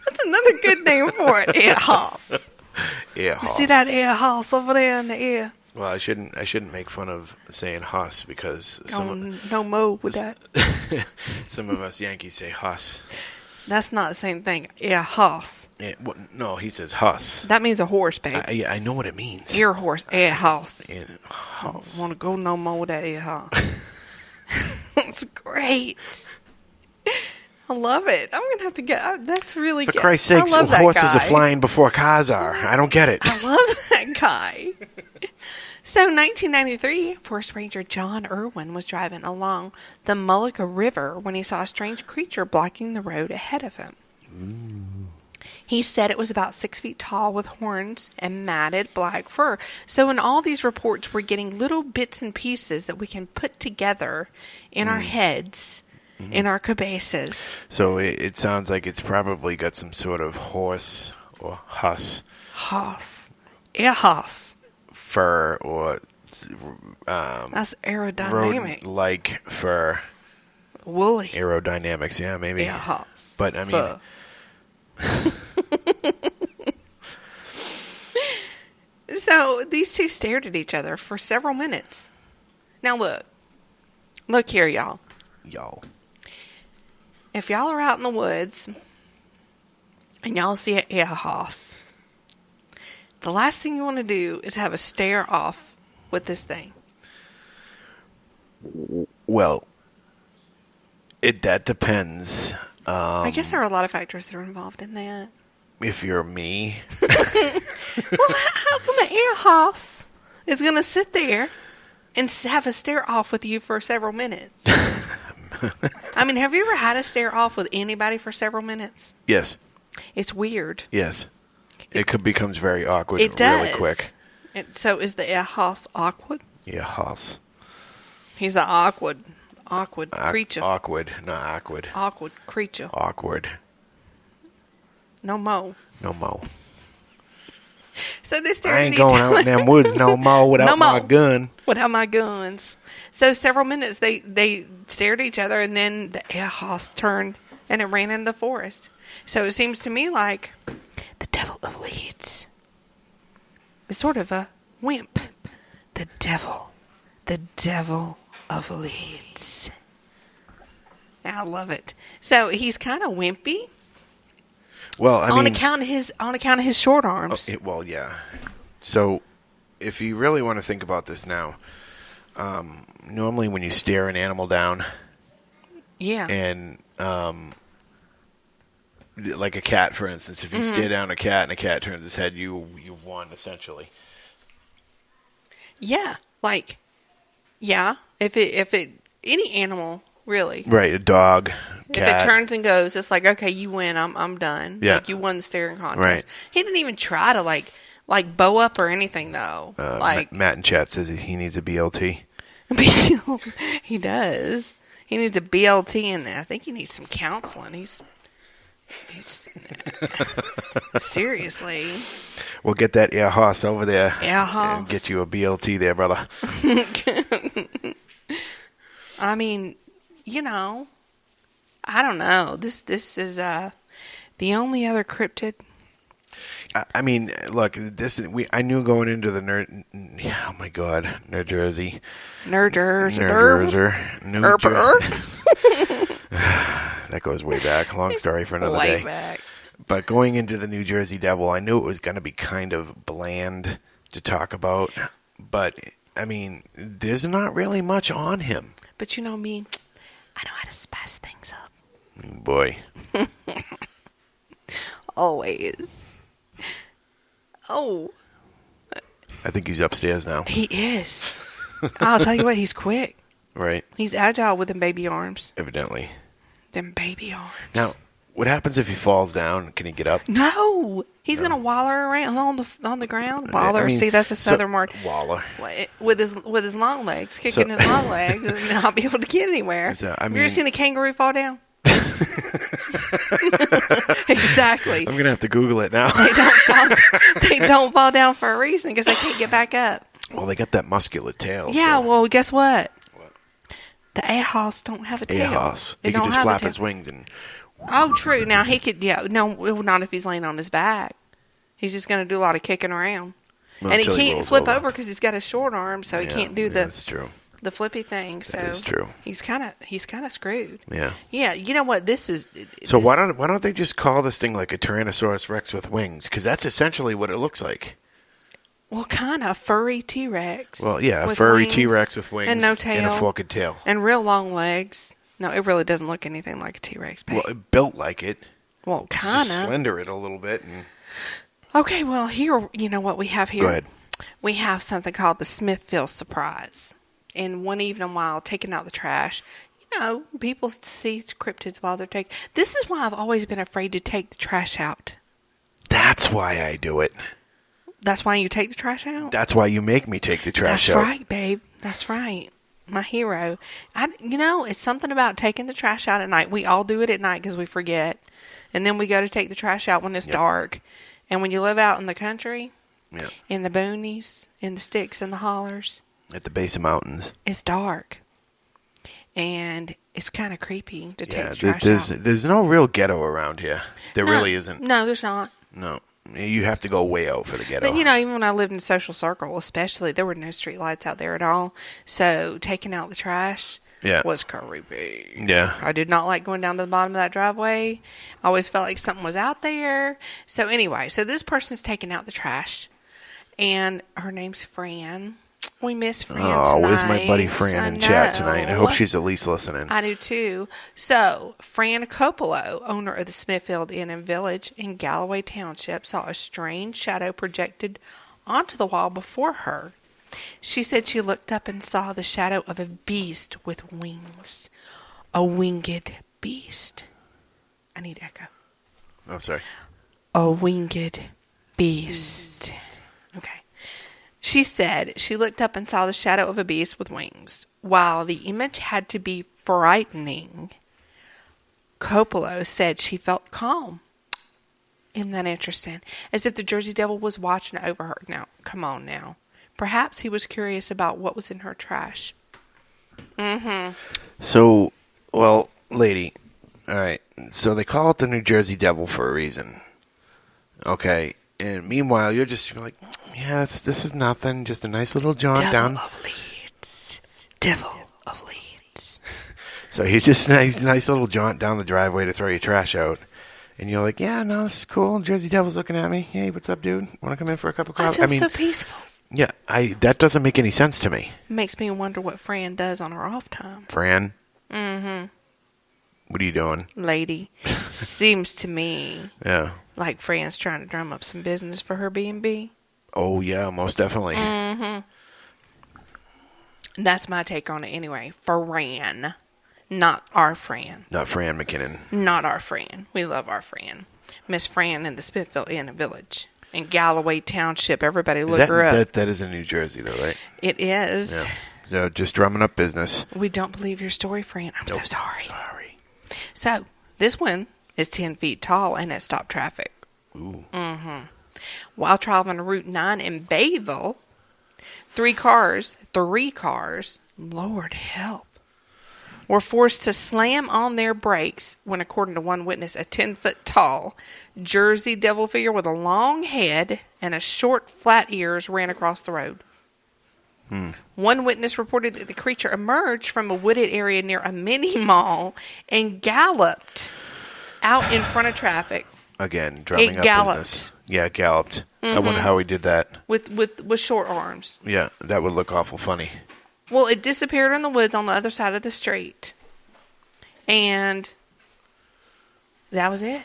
That's another good name for it. Air horse. Air horse. You see that air horse over there in the air? Well, I shouldn't make fun of saying "hoss" because no mo with that. Some of us Yankees say "hoss." That's not the same thing. Air horse. Yeah, well, no, he says "hoss." That means a horse, baby. I know what it means. Air horse, air horse. Hoss. I want to go no more with that air horse. That's great. I love it. I'm gonna have to get. That's really good. For Christ's sakes, horses are flying before cars are. I don't get it. I love that guy. So, 1993, Forest Ranger John Irwin was driving along the Mullica River when he saw a strange creature blocking the road ahead of him. He said it was about 6 feet tall with horns and matted black fur. So in all these reports, we're getting little bits and pieces that we can put together in our heads, in our cabeces. So it sounds like it's probably got some sort of horse or huss fur or That's aerodynamic. rodent-like fur. Woolly. Aerodynamics, yeah, maybe. Hoss. But I mean, Fur. So these two stared at each other for several minutes. Now look here, y'all. If y'all are out in the woods and y'all see an air hoss, the last thing you want to do is have a stare off with this thing. well, that depends. I guess there are a lot of factors that are involved in that. If you're me, Well, how come an air hoss is going to sit there and have a stare off with you for several minutes? I mean, have you ever had a stare off with anybody for several minutes? yes, It's weird. yes, becomes very awkward It does. really quick. So is the air hoss awkward? Yeah, hoss. He's an awkward creature. Awkward, not awkward. Awkward creature. Awkward. No mo. No mo. So they stared I at ain't each going other. out in them woods no mo without No my mo. gun. Without my guns. So several minutes they stared at each other, and then the air hoss turned and it ran into the forest. So it seems to me like the devil of Leeds is sort of a wimp. The devil of Leeds. I love it. So he's kind of wimpy. Well, I on mean, account of his short arms. well, yeah. So, if you really want to think about this now, normally when you stare an animal down, Yeah. and like a cat, for instance, if you Mm-hmm. stare down a cat and a cat turns its head, you've won essentially. Yeah. Like, yeah. If it any animal really. Right, a dog, If cat. it turns and goes, it's like, okay, you win. I'm done. Yeah. Like you won the staring contest. Right. He didn't even try to like bow up or anything though. Like Matt in chat says he needs a BLT. he does. He needs a BLT in there. I think he needs some counseling. He's seriously. We'll get that air hoss over there. Air And hoss. get you a BLT there, brother. I mean, I don't know. This is the only other cryptid. I mean, look, I knew going into the oh my God, New Jersey. New Jersey. That goes way back. Long story for another Way day. back. But going into the New Jersey Devil, I knew it was going to be kind of bland to talk about. But, I mean, there's not really much on him. But you know me, I know how to spice things up. Boy. Always. Oh, I think he's upstairs now. he is. I'll tell you what, he's quick. Right? He's agile with them baby arms. Evidently. Them baby arms. Now, what happens if he falls down? Can he get up? No, he's gonna waller around on the ground. Waller. I mean, See, that's a southern word. Waller. With his long legs, kicking his long legs, and not be able to get anywhere. So, Have you ever seen a kangaroo fall down? Exactly. I'm going to have to Google it now. They don't fall down for a reason because they can't get back up. Well, they got that muscular tail. Yeah, so. well, guess what? The A-hoss don't have a tail. A-hoss. It He could don't just have a flap tail. his wings and... Oh, true. Now, he could, no, not if he's laying on his back. He's just going to do a lot of kicking around. Well, And he until can't rolls flip over because he's got a short arm, so he Yeah, can't do That's true. the flippy thing. So That is true. He's kind of screwed. Yeah. Yeah, you know what? This is... So this- why don't they just call this thing like a Tyrannosaurus Rex with wings? Because that's essentially what it looks like. Well, kind of furry T-Rex. Well, yeah, a with furry wings T-Rex with wings and no tail and a forked tail. and real long legs. No, it really doesn't look anything like a T-Rex. Well, it built like it. Well, Just kind of. slender it a little bit. And Okay, well, here, you know what we have here? go ahead. we have something called the Smithfield Surprise. And one evening while taking out the trash, people see cryptids while they're taking. This is why I've always been afraid to take the trash out. That's why I do it. That's why you take the trash out? That's why you make me take the trash out. That's right, babe. That's right. My hero. It's something about taking the trash out at night. We all do it at night because we forget. And then we go to take the trash out when it's dark. And when you live out in the country, in the boonies, in the sticks, in the hollers, at the base of mountains, it's dark. And it's kind of creepy to take the trash out. There's no real ghetto around here. There really isn't. No, there's not. No. You have to go way out for the ghetto. But, even when I lived in a social circle, especially, there were no street lights out there at all. So taking out the trash was creepy. Yeah. I did not like going down to the bottom of that driveway. I always felt like something was out there. So anyway, this person's taking out the trash. And her name's Fran. We miss Fran tonight. Where's my buddy Fran in chat tonight? I hope she's at least listening. I do too. So, Fran Coppolo, owner of the Smithfield Inn and Village in Galloway Township, saw a strange shadow projected onto the wall before her. She said she looked up and saw the shadow of a beast with wings. A winged beast. I need echo. Oh, sorry. A winged beast. Okay. She said she looked up and saw the shadow of a beast with wings. While the image had to be frightening, Coppolo said she felt calm. Isn't that interesting? As if the Jersey Devil was watching over her. Now, come on now. Perhaps he was curious about what was in her trash. Mm-hmm. So, lady, all right. So they call it the New Jersey Devil for a reason. Okay. And meanwhile, you're like, yes, this is nothing. Just a nice little jaunt down. Devil of Leeds. Devil of Leeds. So he's just nice little jaunt down the driveway to throw your trash out. And you're like, yeah, no, this is cool. Jersey Devil's looking at me. Hey, what's up, dude? Want to come in for a cup of coffee? I feel so peaceful. Yeah, that doesn't make any sense to me. Makes me wonder what Fran does on her off time. Fran? Mm-hmm. What are you doing? Lady. Seems to me like Fran's trying to drum up some business for her B&B. Oh, yeah, most definitely. Mm-hmm. That's my take on it anyway. Fran. Not our Fran. Not Fran McKinnon. Not our Fran. We love our Fran. Miss Fran in the Smithfield Inn and Village. In Galloway Township. Everybody look her up. That is in New Jersey, though, right? It is. Yeah. So just drumming up business. We don't believe your story, Fran. I'm so sorry. So, this one is 10 feet tall and it stopped traffic. Ooh. Mm-hmm. While traveling Route 9 in Bayville, three cars, Lord help, were forced to slam on their brakes when, according to one witness, a 10-foot tall Jersey Devil figure with a long head and a short, flat ears ran across the road. One witness reported that the creature emerged from a wooded area near a mini mall and galloped out in front of traffic. Again, drumming up business. Yeah, galloped. Mm-hmm. I wonder how he did that. With short arms. Yeah, that would look awful funny. Well, it disappeared in the woods on the other side of the street. And that was it.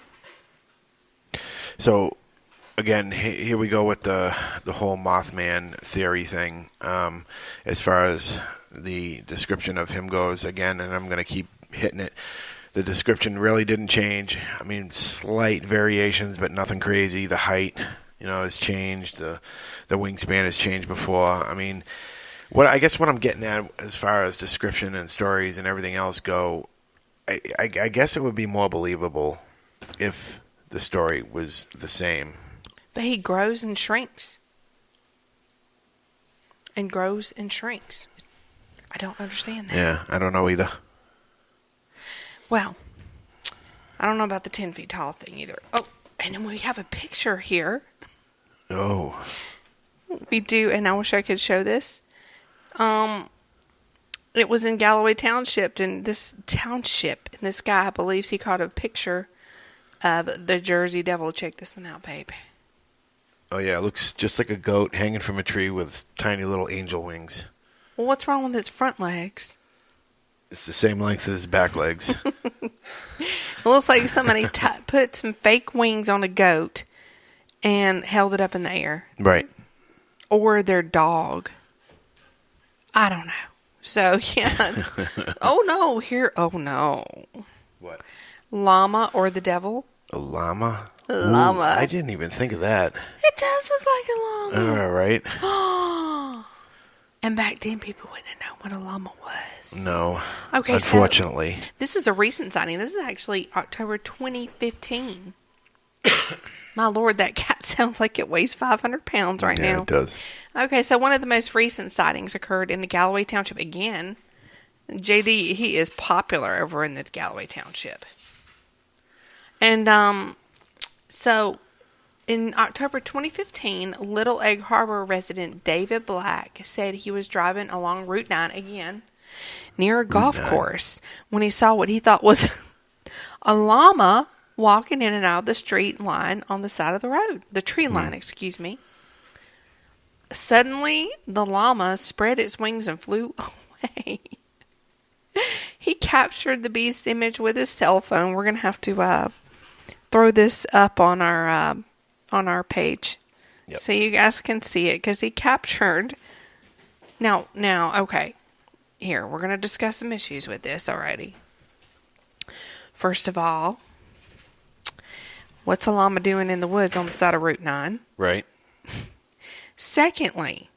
So, again, here we go with the whole Mothman theory thing. As far as the description of him goes, again, and I'm going to keep hitting it, the description really didn't change. I mean, slight variations, but nothing crazy. The height, has changed. The wingspan has changed before. I mean, I guess what I'm getting at as far as description and stories and everything else go, I guess it would be more believable if the story was the same. But he grows and shrinks. And grows and shrinks. I don't understand that. Yeah, I don't know either. Well, I don't know about the 10 feet tall thing either. Oh, and then we have a picture here. Oh. We do, and I wish I could show this. It was in Galloway Township, and this guy believes he caught a picture of the Jersey Devil. Check this one out, babe. Oh, yeah, it looks just like a goat hanging from a tree with tiny little angel wings. Well, what's wrong with its front legs? It's the same length as his back legs. It looks like somebody put some fake wings on a goat and held it up in the air. Right. or their dog. I don't know. So, yeah. Oh, no. What? Llama or the devil? A llama? Llama. Ooh, I didn't even think of that. It does look like a llama. All right. And back then, people wouldn't know what a llama was. No. Okay, unfortunately. So this is a recent sighting. This is actually October 2015. My Lord, that cat sounds like it weighs 500 pounds right now. Yeah, it does. Okay, so one of the most recent sightings occurred in the Galloway Township. Again, JD, he is popular over in the Galloway Township. And so in October 2015, Little Egg Harbor resident David Black said he was driving along Route 9 again near a golf course when he saw what he thought was a llama walking in and out of the street line on the side of the road. The tree line, excuse me. Suddenly, the llama spread its wings and flew away. He captured the beast's image with his cell phone. We're going to have to throw this up on our page, so you guys can see it, because he captured. Now, okay. Here, we're going to discuss some issues with this already. First of all, what's a llama doing in the woods on the side of Route 9? Right. Secondly,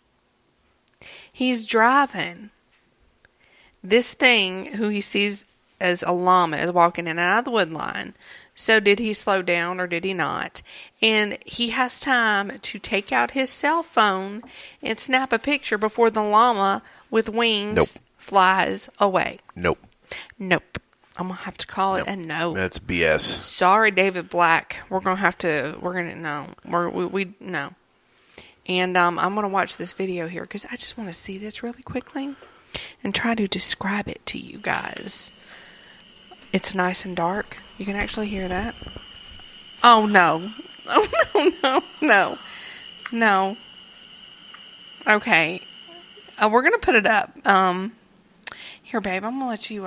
he's driving. This thing, who he sees as a llama, is walking in and out of the wood line. So did he slow down or did he not? And he has time to take out his cell phone and snap a picture before the llama with wings flies away. Nope. I'm going to have to call it a no. That's BS. Sorry, David Black. No. No. And I'm going to watch this video here because I just want to see this really quickly and try to describe it to you guys. It's nice and dark. You can actually hear that. Oh, no. Oh, no. Okay. We're going to put it up. Here, babe, I'm going to let you...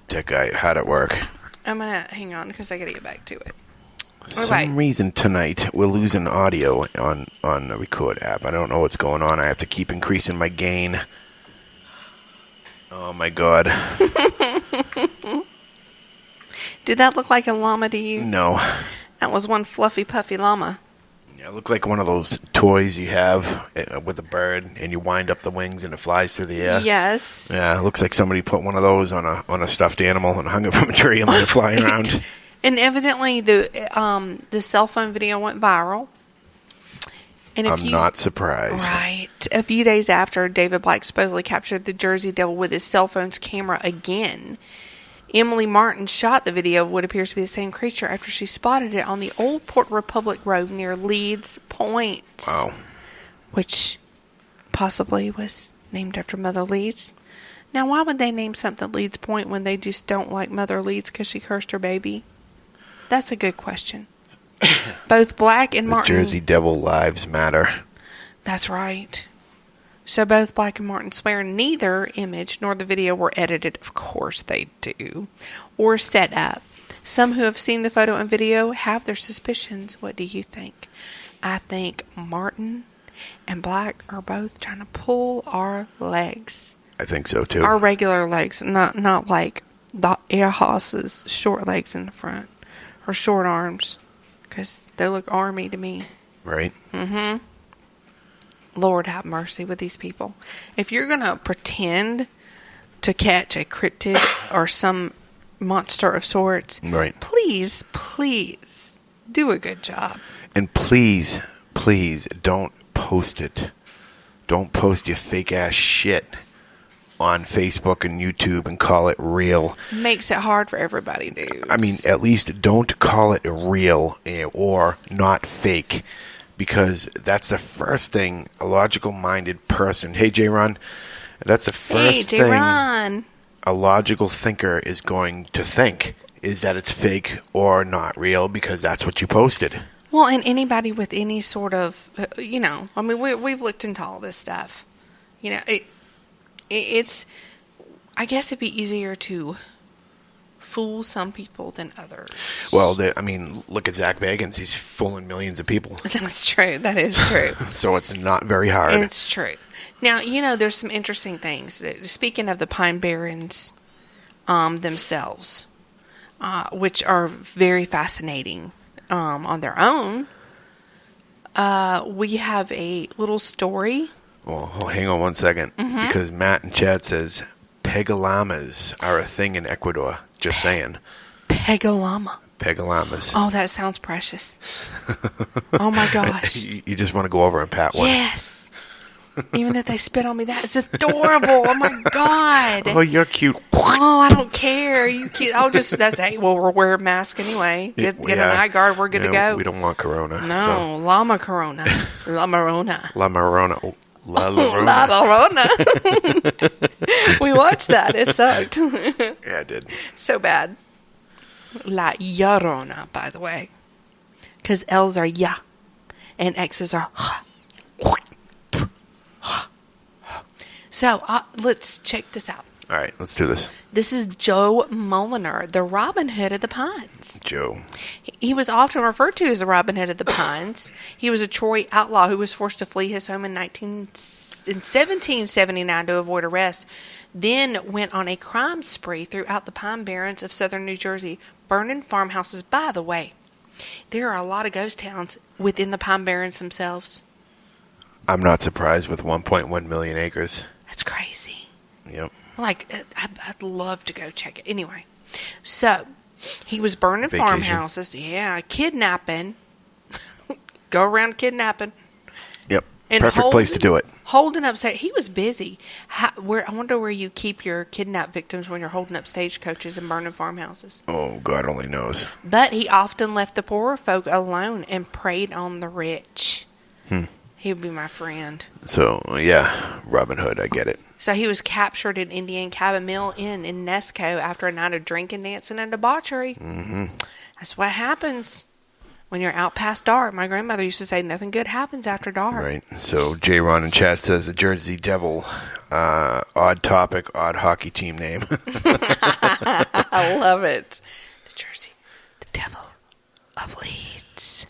That guy, how'd it work? I'm going to... Hang on, because I got to get back to it. For some reason tonight, we're losing audio on the record app. I don't know what's going on. I have to keep increasing my gain. Oh, my God. Did that look like a llama to you? No. That was one fluffy, puffy llama. Yeah, it looked like one of those toys you have with a bird, and you wind up the wings and it flies through the air. Yes. Yeah, it looks like somebody put one of those on a stuffed animal and hung it from a tree and let it fly around. And evidently, the cell phone video went viral. And I'm not surprised. Right. A few days after, David Black supposedly captured the Jersey Devil with his cell phone's camera again. Emily Martin shot the video of what appears to be the same creature after she spotted it on the Old Port Republic Road near Leeds Point. Wow. Which possibly was named after Mother Leeds. Now, why would they name something Leeds Point when they just don't like Mother Leeds because she cursed her baby? That's a good question. Both Black and Martin... The Jersey Devil lives matter. That's right. So both Black and Martin swear neither image nor the video were edited, of course they do, or set up. Some who have seen the photo and video have their suspicions. What do you think? I think Martin and Black are both trying to pull our legs. I think so too. Our regular legs, not like the air horse's short legs in the front, or short arms, because they look army to me. Right. Mm-hmm. Lord have mercy with these people. If you're going to pretend to catch a cryptid or some monster of sorts, right, please do a good job. And please don't post it. Don't post your fake ass shit on Facebook and YouTube and call it real. Makes it hard for everybody, dude. I mean, at least don't call it real or not fake. Because that's the first thing a logical-minded person... Hey, J-Ron. That's the first thing a logical thinker is going to think, is that it's fake or not real, because that's what you posted. Well, and anybody with any sort of... I mean, we've looked into all this stuff. It's... I guess it'd be easier to fool some people than others. Well, look at Zach Bagans. He's fooling millions of people. That's true. That is true. So it's not very hard. It's true. Now, there's some interesting things. Speaking of the Pine Barrens themselves, which are very fascinating on their own, we have a little story. Well, hang on one second. Because Matt in chat says Pegalamas are a thing in Ecuador. Just saying. Pegalama. Pegalamas. Oh, that sounds precious. Oh, my gosh. You just want to go over and pat one. Yes. Even if they spit on me, it's adorable. Oh, my God. Oh, you're cute. Oh, I don't care. You cute. We'll wear a mask anyway. Get an eye guard. We're good to go. We don't want corona. No, Llama Corona. La Marona. La Marona. Oh, La Llorona. La Llorona. We watched that. It sucked. Yeah, it did. So bad. La Llorona, by the way. Because L's are ya. And X's are ha. So, let's check this out. All right, let's do this. This is Joe Moliner, the Robin Hood of the Pines. Joe. He was often referred to as the Robin Hood of the Pines. He was a Troy outlaw who was forced to flee his home in 1779 to avoid arrest. Then went on a crime spree throughout the Pine Barrens of southern New Jersey, burning farmhouses. By the way, there are a lot of ghost towns within the Pine Barrens themselves. I'm not surprised with 1.1 million acres. That's crazy. Yep. I'd love to go check it. Anyway, so he was burning farmhouses. Yeah, kidnapping. Go around kidnapping. Yep. And perfect place to do it. Holding up, he was busy. I wonder where you keep your kidnapped victims when you're holding up stagecoaches and burning farmhouses. Oh, God only knows. But he often left the poorer folk alone and preyed on the rich. He would be my friend. So, yeah, Robin Hood, I get it. So he was captured at Indian Cabin Mill Inn in Nesco after a night of drinking, dancing, and debauchery. Mm-hmm. That's what happens when you're out past dark. My grandmother used to say nothing good happens after dark. Right. So J. Ron in chat says the Jersey Devil, odd topic, odd hockey team name. I love it. The Devil of Leeds.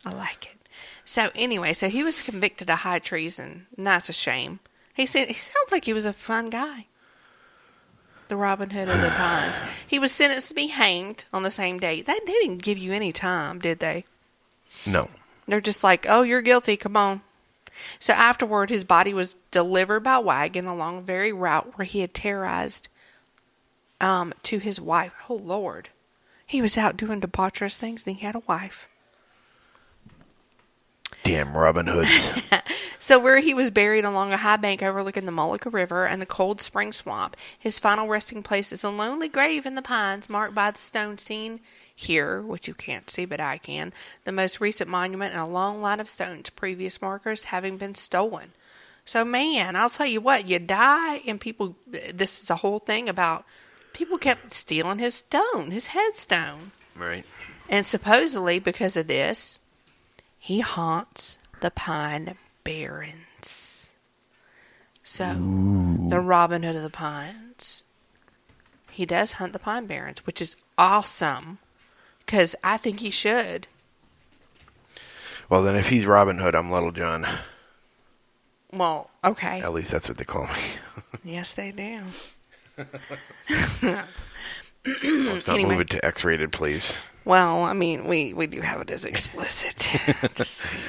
I like it. So anyway, he was convicted of high treason. And that's a shame. He sounds like he was a fun guy. The Robin Hood of the Pines. He was sentenced to be hanged on the same day. They didn't give you any time, did they? No. They're just like, oh, you're guilty. Come on. So afterward, his body was delivered by wagon along a very route where he had terrorized to his wife. Oh, Lord. He was out doing debaucherous things, and he had a wife. Damn Robin Hoods. So where he was buried along a high bank overlooking the Mullica River and the Cold Spring Swamp, his final resting place is a lonely grave in the pines marked by the stone seen here, which you can't see but I can, the most recent monument in a long line of stones, previous markers having been stolen. So man, I'll tell you what, you die and people, this is a whole thing about people kept stealing his stone, his headstone. Right. And supposedly because of this, he haunts the Pine Barrens. So, the Robin Hood of the Pines. He does hunt the Pine Barrens, which is awesome. Because I think he should. Well, then if he's Robin Hood, I'm Little John. Well, okay. At least that's what they call me. Yes, they do. Let's not move it to X-rated, please. Well, I mean, we do have it as explicit. Just saying.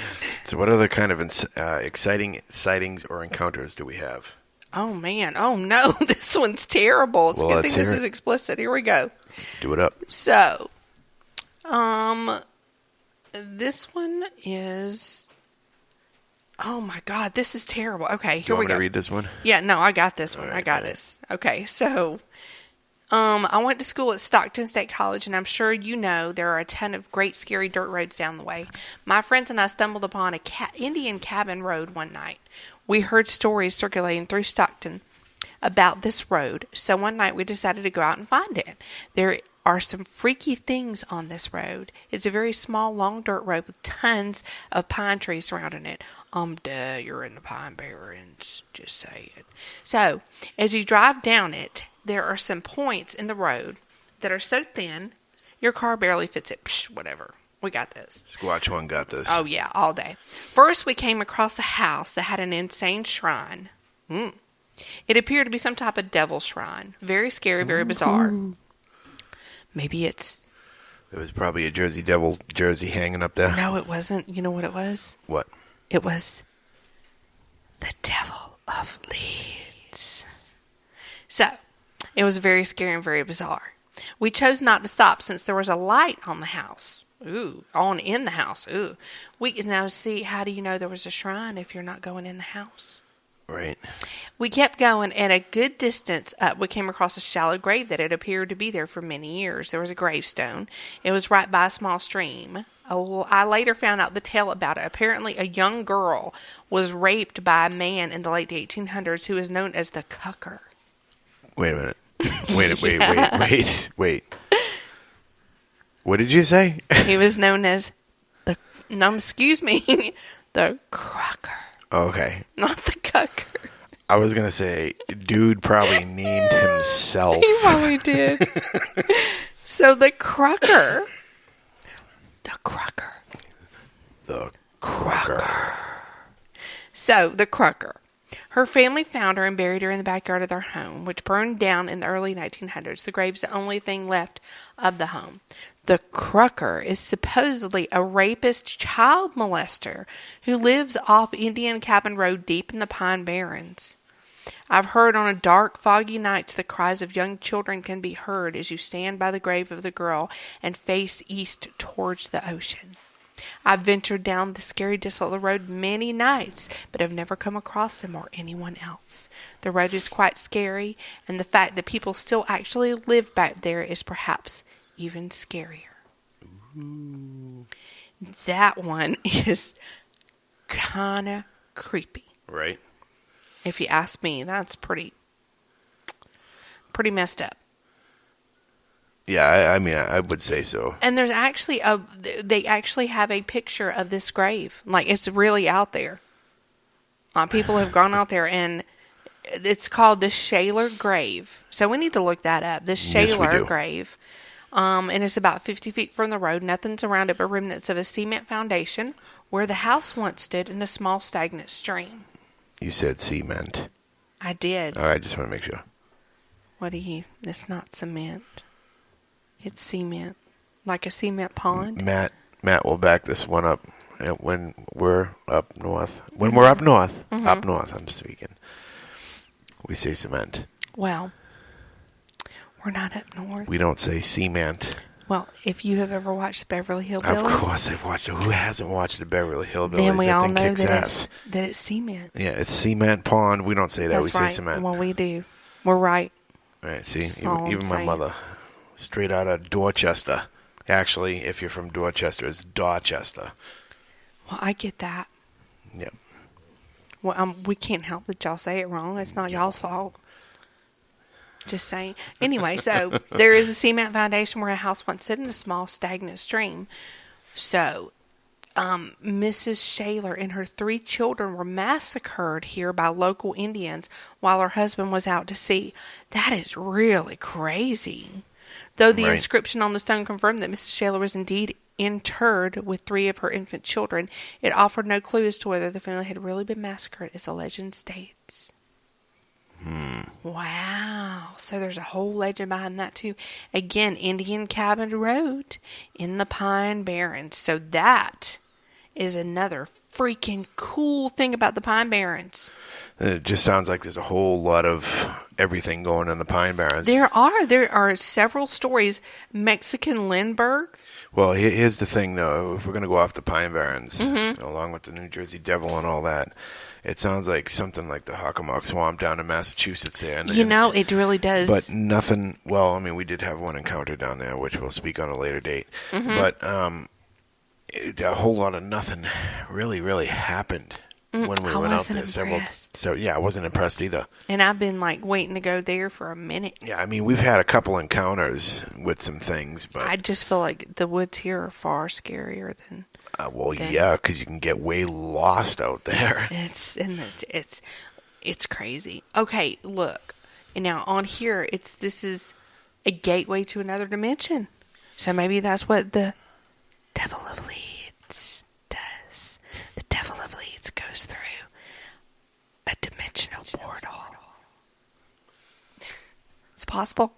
So what other kind of exciting sightings or encounters do we have? Oh, man. Oh, no. This one's terrible. It's a good thing this is explicit. Here we go. Do it up. So, this one is... Oh, my God. This is terrible. Okay, here we go. You want me to read this one? Yeah, no, I got this one. Right, I got this. Okay, so... I went to school at Stockton State College, and I'm sure you know there are a ton of great, scary dirt roads down the way. My friends and I stumbled upon a Indian Cabin Road one night. We heard stories circulating through Stockton about this road, so one night we decided to go out and find it. There are some freaky things on this road. It's a very small, long dirt road with tons of pine trees surrounding it. Duh, you're in the Pine Barrens. Just say it. So, as you drive down it, there are some points in the road that are so thin, your car barely fits it. Psh, whatever. We got this. Squatch One got this. Oh, yeah, all day. First, we came across a house that had an insane shrine. It appeared to be some type of devil shrine. Very scary, very bizarre. Maybe it's... It was probably a Jersey Devil jersey hanging up there. No, it wasn't. You know what it was? What? It was the Devil of Leeds. So, it was very scary and very bizarre. We chose not to stop since there was a light on the house. Ooh, in the house. Ooh. We can now see, how do you know there was a shrine if you're not going in the house? Right. We kept going. At a good distance up, we came across a shallow grave that had appeared to be there for many years. There was a gravestone. It was right by a small stream. I later found out the tale about it. Apparently, a young girl was raped by a man in the late 1800s who is known as the Cucker. Wait a minute. Wait. What did you say? He was known as the Crocker. Okay. Not the Cucker. I was going to say, dude probably named himself. He probably did. So the Crocker. So, the Crocker. Her family found her and buried her in the backyard of their home, which burned down in the early 1900s. The grave's the only thing left of the home. The Crocker is supposedly a rapist child molester who lives off Indian Cabin Road deep in the Pine Barrens. I've heard on dark, foggy nights the cries of young children can be heard as you stand by the grave of the girl and face east towards the ocean. I've ventured down the scary, desolate road many nights, but have never come across them or anyone else. The road is quite scary, and the fact that people still actually live back there is perhaps even scarier. Ooh. That one is kind of creepy. Right. If you ask me, that's pretty messed up. Yeah, I mean, I would say so. And there's actually they actually have a picture of this grave. Like, it's really out there. People have gone out there, and it's called the Shaler Grave. So we need to look that up. The Shaler Grave. And it's about 50 feet from the road. Nothing's around it but remnants of a cement foundation where the house once stood in a small stagnant stream. You said cement. I did. All right, I just want to make sure. It's not cement. It's cement. Like a cement pond. Matt will back this one up when we're up north. When we're up north, I'm speaking. We say cement. Well, we're not up north. We don't say cement. Well, if you have ever watched Beverly Hillbillies. Of course I've watched it. Who hasn't watched the Beverly Hillbillies? Then we all know that it's cement. Yeah, it's cement pond. We don't say that. That's we right. say cement. Well, we do. We're right. All right, see? Even my mother. Straight out of Dorchester. Actually, if you're from Dorchester, it's Dorchester. Well, I get that. Yep. Well, we can't help that y'all say it wrong. It's not y'all's fault. Just saying. Anyway, so there is a cement foundation where a house once stood in a small stagnant stream. So, Mrs. Shaler and her 3 children were massacred here by local Indians while her husband was out to sea. That is really crazy. Though the inscription on the stone confirmed that Mrs. Shaler was indeed interred with 3 of her infant children, it offered no clue as to whether the family had really been massacred, as the legend states. Wow. So there's a whole legend behind that, too. Again, Indian Cabin Road in the Pine Barrens. So that is another freaking cool thing about the Pine Barrens. It just sounds like there's a whole lot of everything going in the Pine Barrens. There are several stories. Mexican Lindbergh. Well, here's the thing, though. If we're going to go off the Pine Barrens, along with the New Jersey Devil and all that, it sounds like something like the Hockomock Swamp down in Massachusetts there. And, it really does. But nothing, well, I mean, we did have one encounter down there, which we'll speak on a later date. But a whole lot of nothing really happened when we went out there. So, yeah, I wasn't impressed either. And I've been, waiting to go there for a minute. Yeah, I mean, we've had a couple encounters with some things, but I just feel like the woods here are far scarier than... yeah, because you can get way lost out there. It's crazy. Okay, look. And now on here, this is a gateway to another dimension. So maybe that's what the Devil of Leeds does. The Devil of Leeds goes through a dimensional portal. It's possible.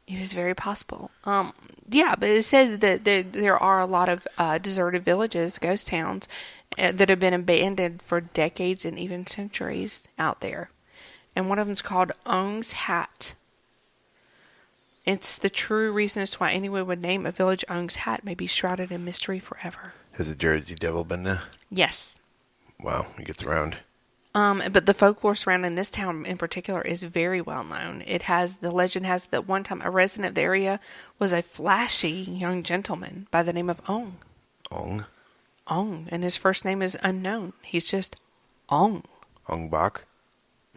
It is very possible. Yeah, but it says that there are a lot of deserted villages, ghost towns, that have been abandoned for decades and even centuries out there. And one of them is called Ong's Hat. It's the true reason as to why anyone would name a village Ong's Hat may be shrouded in mystery forever. Has the Jersey Devil been there? Yes. Wow, he gets around. But the folklore surrounding this town in particular is very well known. The legend has that one time a resident of the area was a flashy young gentleman by the name of Ong. Ong? Ong, and his first name is unknown. He's just Ong. Ong Bak?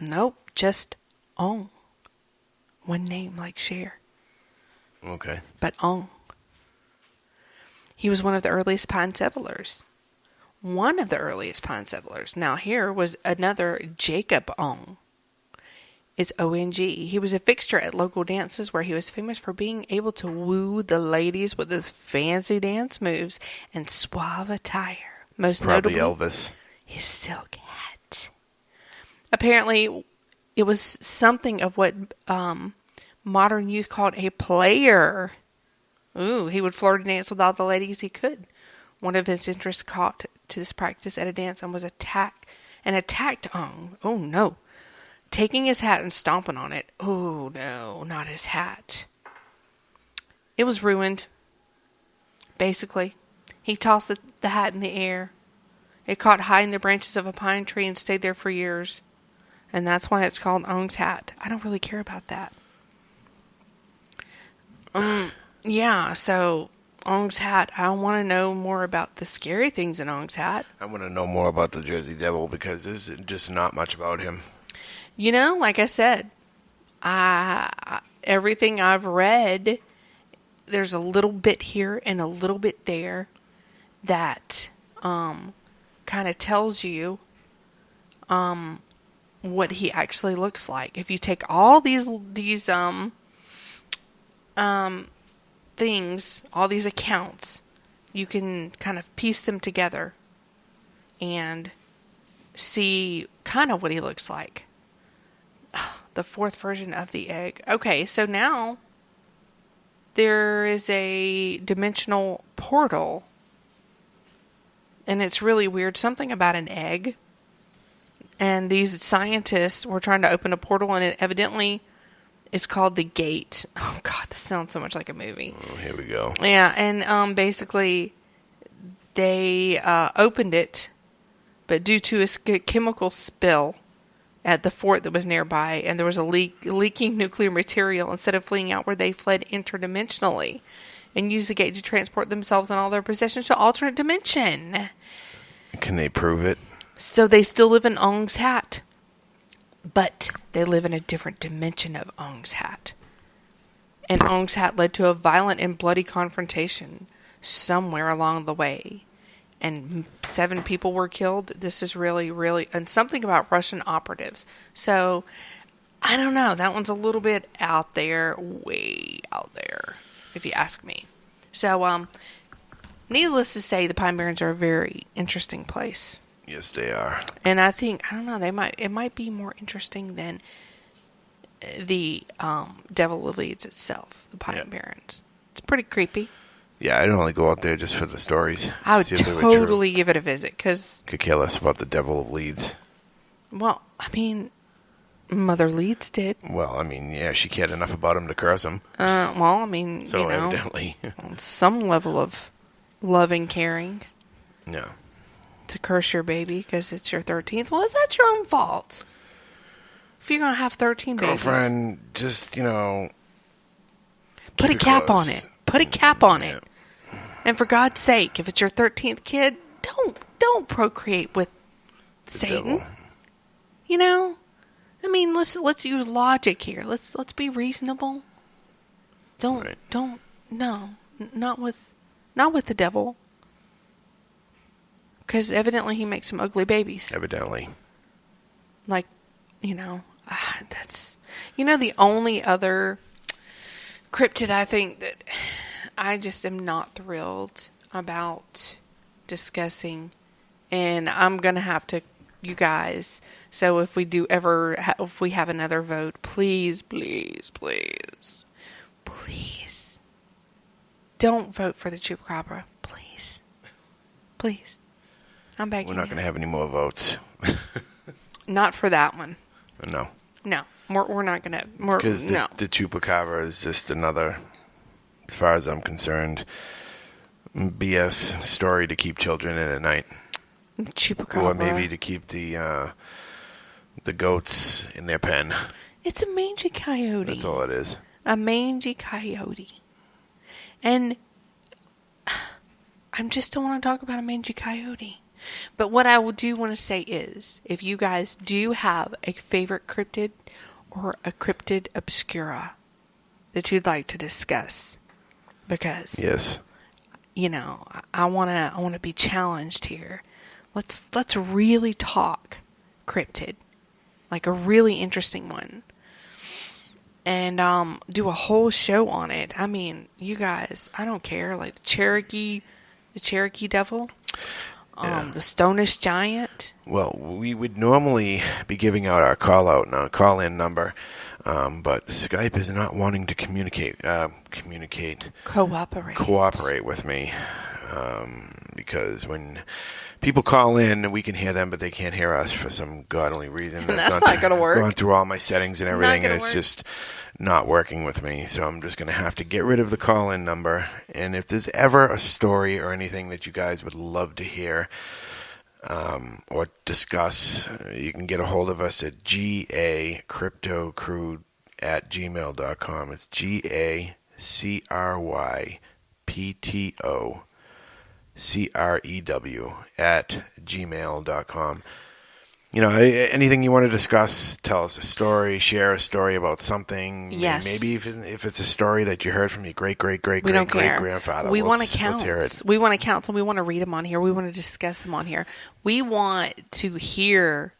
Nope, just Ong. One name like Cher. Okay. But Ong. He was one of the earliest pine settlers. One of the earliest pine settlers. Now here was another Jacob Ong. It's O-N-G. He was a fixture at local dances where he was famous for being able to woo the ladies with his fancy dance moves and suave attire. Most Probably notably, Elvis. his silk hat. Apparently, it was something of what modern youth called a player. Ooh, he would flirt and dance with all the ladies he could. One of his interests caught to this practice at a dance and was attacked Ong. Oh no. Taking his hat and stomping on it. Oh no, not his hat. It was ruined. Basically, he tossed the hat in the air. It caught high in the branches of a pine tree and stayed there for years. And that's why it's called Ong's Hat. I don't really care about that. Yeah, so Ong's Hat. I want to know more about the scary things in Ong's Hat. I want to know more about the Jersey Devil because there's just not much about him. You know, like I said, everything I've read, there's a little bit here and a little bit there that kind of tells you what he actually looks like. If you take all these things, all these accounts, you can kind of piece them together and see kind of what he looks like. The fourth version of the egg. Okay, so now there is a dimensional portal. And it's really weird. Something about an egg. And these scientists were trying to open a portal, and it's called the Gate. Oh, God, this sounds so much like a movie. Oh, here we go. Yeah, and basically they opened it, but due to a chemical spill at the fort that was nearby, and there was a leaking nuclear material, instead of fleeing outward, they fled interdimensionally and used the gate to transport themselves and all their possessions to alternate dimension. Can they prove it? So they still live in Ong's Hat, but they live in a different dimension of Ong's Hat. And Ong's Hat led to a violent and bloody confrontation somewhere along the way. And 7 people were killed. This is really, really... And something about Russian operatives. So, I don't know. That one's a little bit out there. Way out there, if you ask me. So, needless to say, the Pine Barrens are a very interesting place. Yes, they are. And I think, I don't know, it might be more interesting than the Devil of Leeds itself, the Pine Barrens. It's pretty creepy. Yeah, I'd only go out there just for the stories. I would totally give it a visit, because... Could care less about the Devil of Leeds. Well, I mean, Mother Leeds did. Well, I mean, yeah, she cared enough about him to curse him. Well, I mean, so evidently. On some level of loving, caring. No. To curse your baby because it's your 13th. Well, that's your own fault. If you're going to have 13 babies. Girlfriend, just, put a cap on it. Put a cap on it. And for God's sake, if it's your 13th kid, don't procreate with Satan. Devil. I mean, let's use logic here. Let's be reasonable. Not with the devil. Because evidently he makes some ugly babies. Evidently. Like, That's, the only other cryptid I think that I just am not thrilled about discussing, and I'm going to have to, you guys, so if we do ever, if we have another vote, please, please, please, please, don't vote for the chupacabra. Please. Please. I'm begging We're not going to have any more votes. Not for that one. No. No. We're not going to. Because No. the chupacabra is just another, as far as I'm concerned, BS story to keep children in at night. Chupacabra. Or maybe to keep the goats in their pen. It's a mangy coyote. That's all it is. A mangy coyote. And I just don't want to talk about a mangy coyote. But what I do want to say is, if you guys do have a favorite cryptid or a cryptid obscura that you'd like to discuss, because Yes. I want to be challenged here. Let's really talk cryptid, like a really interesting one, and do a whole show on it. I mean, you guys, I don't care. Like the Cherokee devil, the Stonish giant. Well, we would normally be giving out our call-out and our call-in number, but Skype is not wanting to cooperate with me, because when people call in, we can hear them, but they can't hear us for some godly reason. And that's not going to work. I've gone through all my settings and everything, and it's just not working with me. So I'm just going to have to get rid of the call-in number. And if there's ever a story or anything that you guys would love to hear or discuss, you can get a hold of us at gacryptocrew@gmail.com. It's GACRYPTOCREW@gmail.com. Anything you want to discuss, tell us a story, share a story about something. Yes. Maybe if it's a story that you heard from your great-great-great-great-great-grandfather. We want Let's hear accounts. it. We want accounts, and we want to read them on here. We want to discuss them on here. We want to hear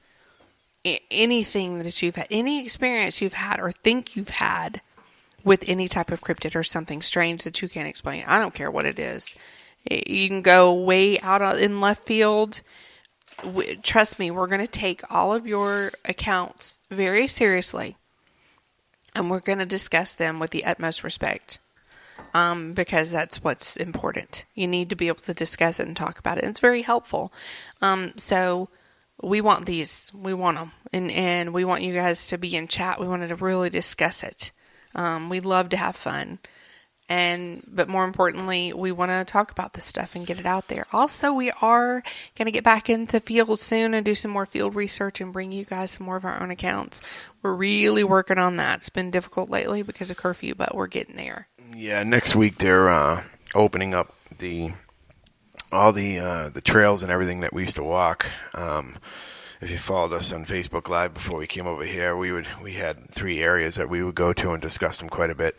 anything that you've had, any experience you've had or think you've had with any type of cryptid or something strange that you can't explain. I don't care what it is. You can go way out in left field. Trust me, we're going to take all of your accounts very seriously, and we're going to discuss them with the utmost respect, because that's what's important. You need to be able to discuss it and talk about it. It's very helpful. So we want these. We want them, and we want you guys to be in chat. We wanted to really discuss it. We love to have fun. But more importantly, we want to talk about this stuff and get it out there. Also, we are going to get back into field soon and do some more field research and bring you guys some more of our own accounts. We're really working on that. It's been difficult lately because of curfew, but we're getting there. Yeah, next week they're opening up all the trails and everything that we used to walk. If you followed us on Facebook Live before we came over here, we had 3 areas that we would go to and discuss them quite a bit.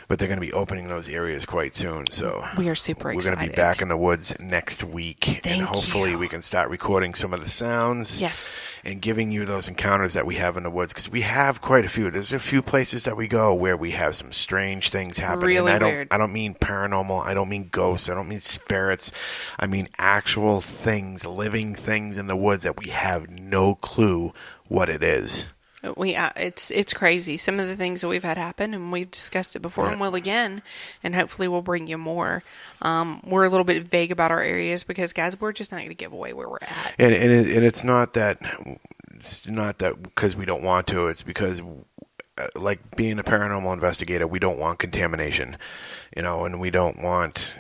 But they're going to be opening those areas quite soon, so we are super excited. We're going to be back in the woods next week, and hopefully we can start recording some of the sounds. Yes. And giving you those encounters that we have in the woods, because we have quite a few. There's a few places that we go where we have some strange things happen. Really and weird. I don't mean paranormal. I don't mean ghosts. I don't mean spirits. I mean actual things, living things in the woods that we have no clue what it is. It's crazy. Some of the things that we've had happen, and we've discussed it before and will again, and hopefully we'll bring you more. We're a little bit vague about our areas because, guys, we're just not going to give away where we're at. And it's not that because we don't want to. It's because, like being a paranormal investigator, we don't want contamination, and we don't want,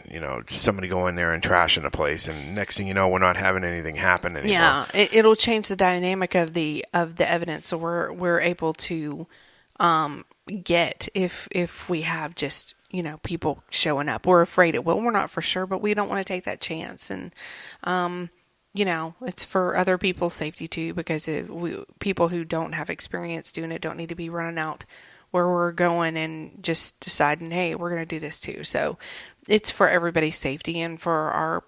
just somebody go in there and trashing the place, and next thing you know, we're not having anything happen anymore. Yeah, it'll change the dynamic of the evidence, so we're able to get if we have just people showing up. We're afraid it will. We're not for sure, but we don't want to take that chance, and it's for other people's safety too, because people who don't have experience doing it don't need to be running out where we're going and just deciding, hey, we're going to do this too. So it's for everybody's safety and for our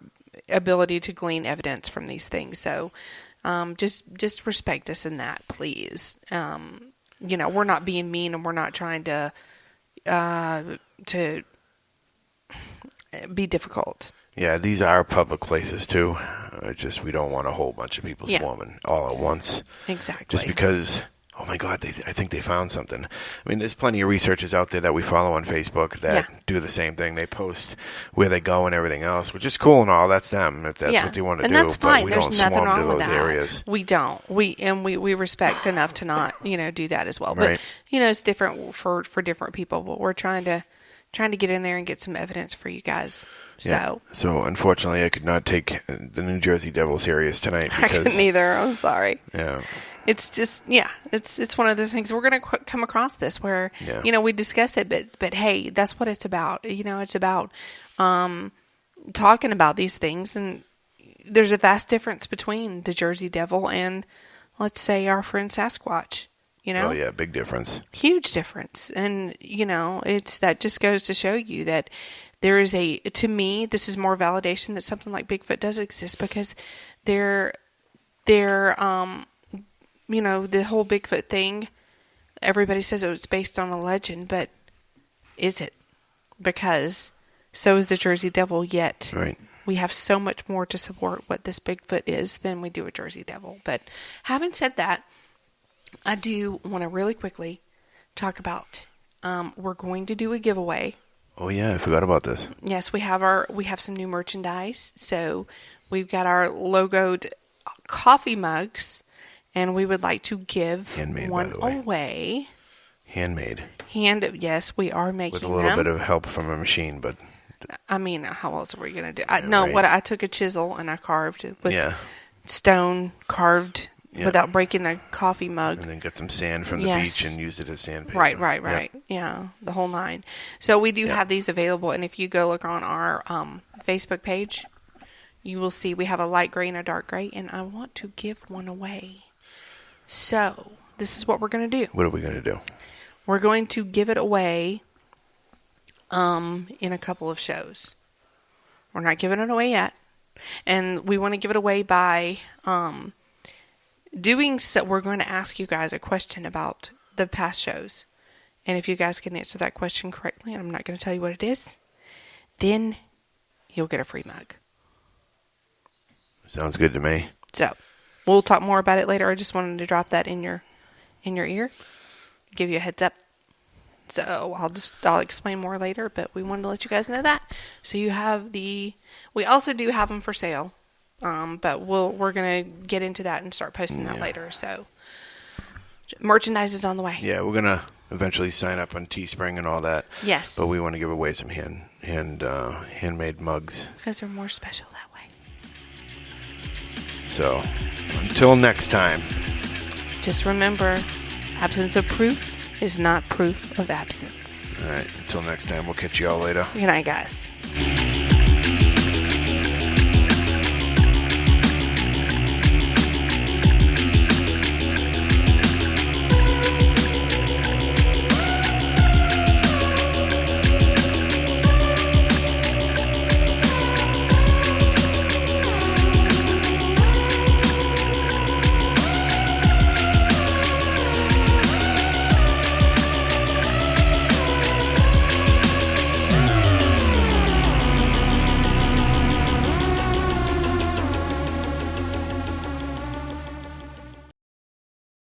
ability to glean evidence from these things. So just respect us in that, please. we're not being mean, and we're not trying to be difficult. Yeah, these are public places too. We don't want a whole bunch of people Yeah. swarming all at once. Exactly. Just because, oh my God, I think they found something. I mean, there's plenty of researchers out there that we follow on Facebook that do the same thing. They post where they go and everything else, which is cool and all. That's them if that's what they want to and do. that's fine. But we There's don't nothing swarm wrong to with those that. areas. We don't. We respect enough to not do that as well. Right. But it's different for different people. But we're trying to get in there and get some evidence for you guys. Yeah. So unfortunately, I could not take the New Jersey Devil serious tonight I because couldn't either. I'm sorry. Yeah. It's just, it's one of those things. We're going to come across this where, we discuss it, but hey, that's what it's about. It's about talking about these things. And there's a vast difference between the Jersey Devil and, let's say, our friend Sasquatch. Oh, yeah, big difference. Huge difference. And, that just goes to show you that there is to me, this is more validation that something like Bigfoot does exist, because they're the whole Bigfoot thing, everybody says it's based on a legend, but is it? Because so is the Jersey Devil, yet Right. we have so much more to support what this Bigfoot is than we do a Jersey Devil. But having said that, I do want to really quickly talk about, we're going to do a giveaway. Oh, yeah, I forgot about this. Yes, we have some new merchandise. So we've got our logoed coffee mugs, and we would like to give Handmade, one by the way. away. Handmade. Yes, we are making With a little them. bit of help from a machine, but I mean, how else are we going to do? right. I took a chisel and I carved it with yeah. stone carved Yeah. without breaking the coffee mug. And then got some sand from the Yes. beach and used it as sandpaper. Right. Yep. Yeah, the whole nine. So we do Yep. have these available, and if you go look on our Facebook page, you will see we have a light gray and a dark gray, and I want to give one away. So this is what we're going to do. What are we going to do? We're going to give it away in a couple of shows. We're not giving it away yet, and we want to give it away by doing so. We're going to ask you guys a question about the past shows, and if you guys can answer that question correctly, and I'm not going to tell you what it is, then you'll get a free mug. Sounds good to me. So we'll talk more about it later. I just wanted to drop that in your ear, give you a heads up. So I'll explain more later, but we wanted to let you guys know that. So you have we also do have them for sale. But we're going to get into that and start posting that later. So merchandise is on the way. Yeah, we're going to eventually sign up on Teespring and all that. Yes. But we want to give away some handmade mugs. Because they're more special that way. So until next time. Just remember, absence of proof is not proof of absence. All right, until next time, we'll catch you all later. Good night, guys.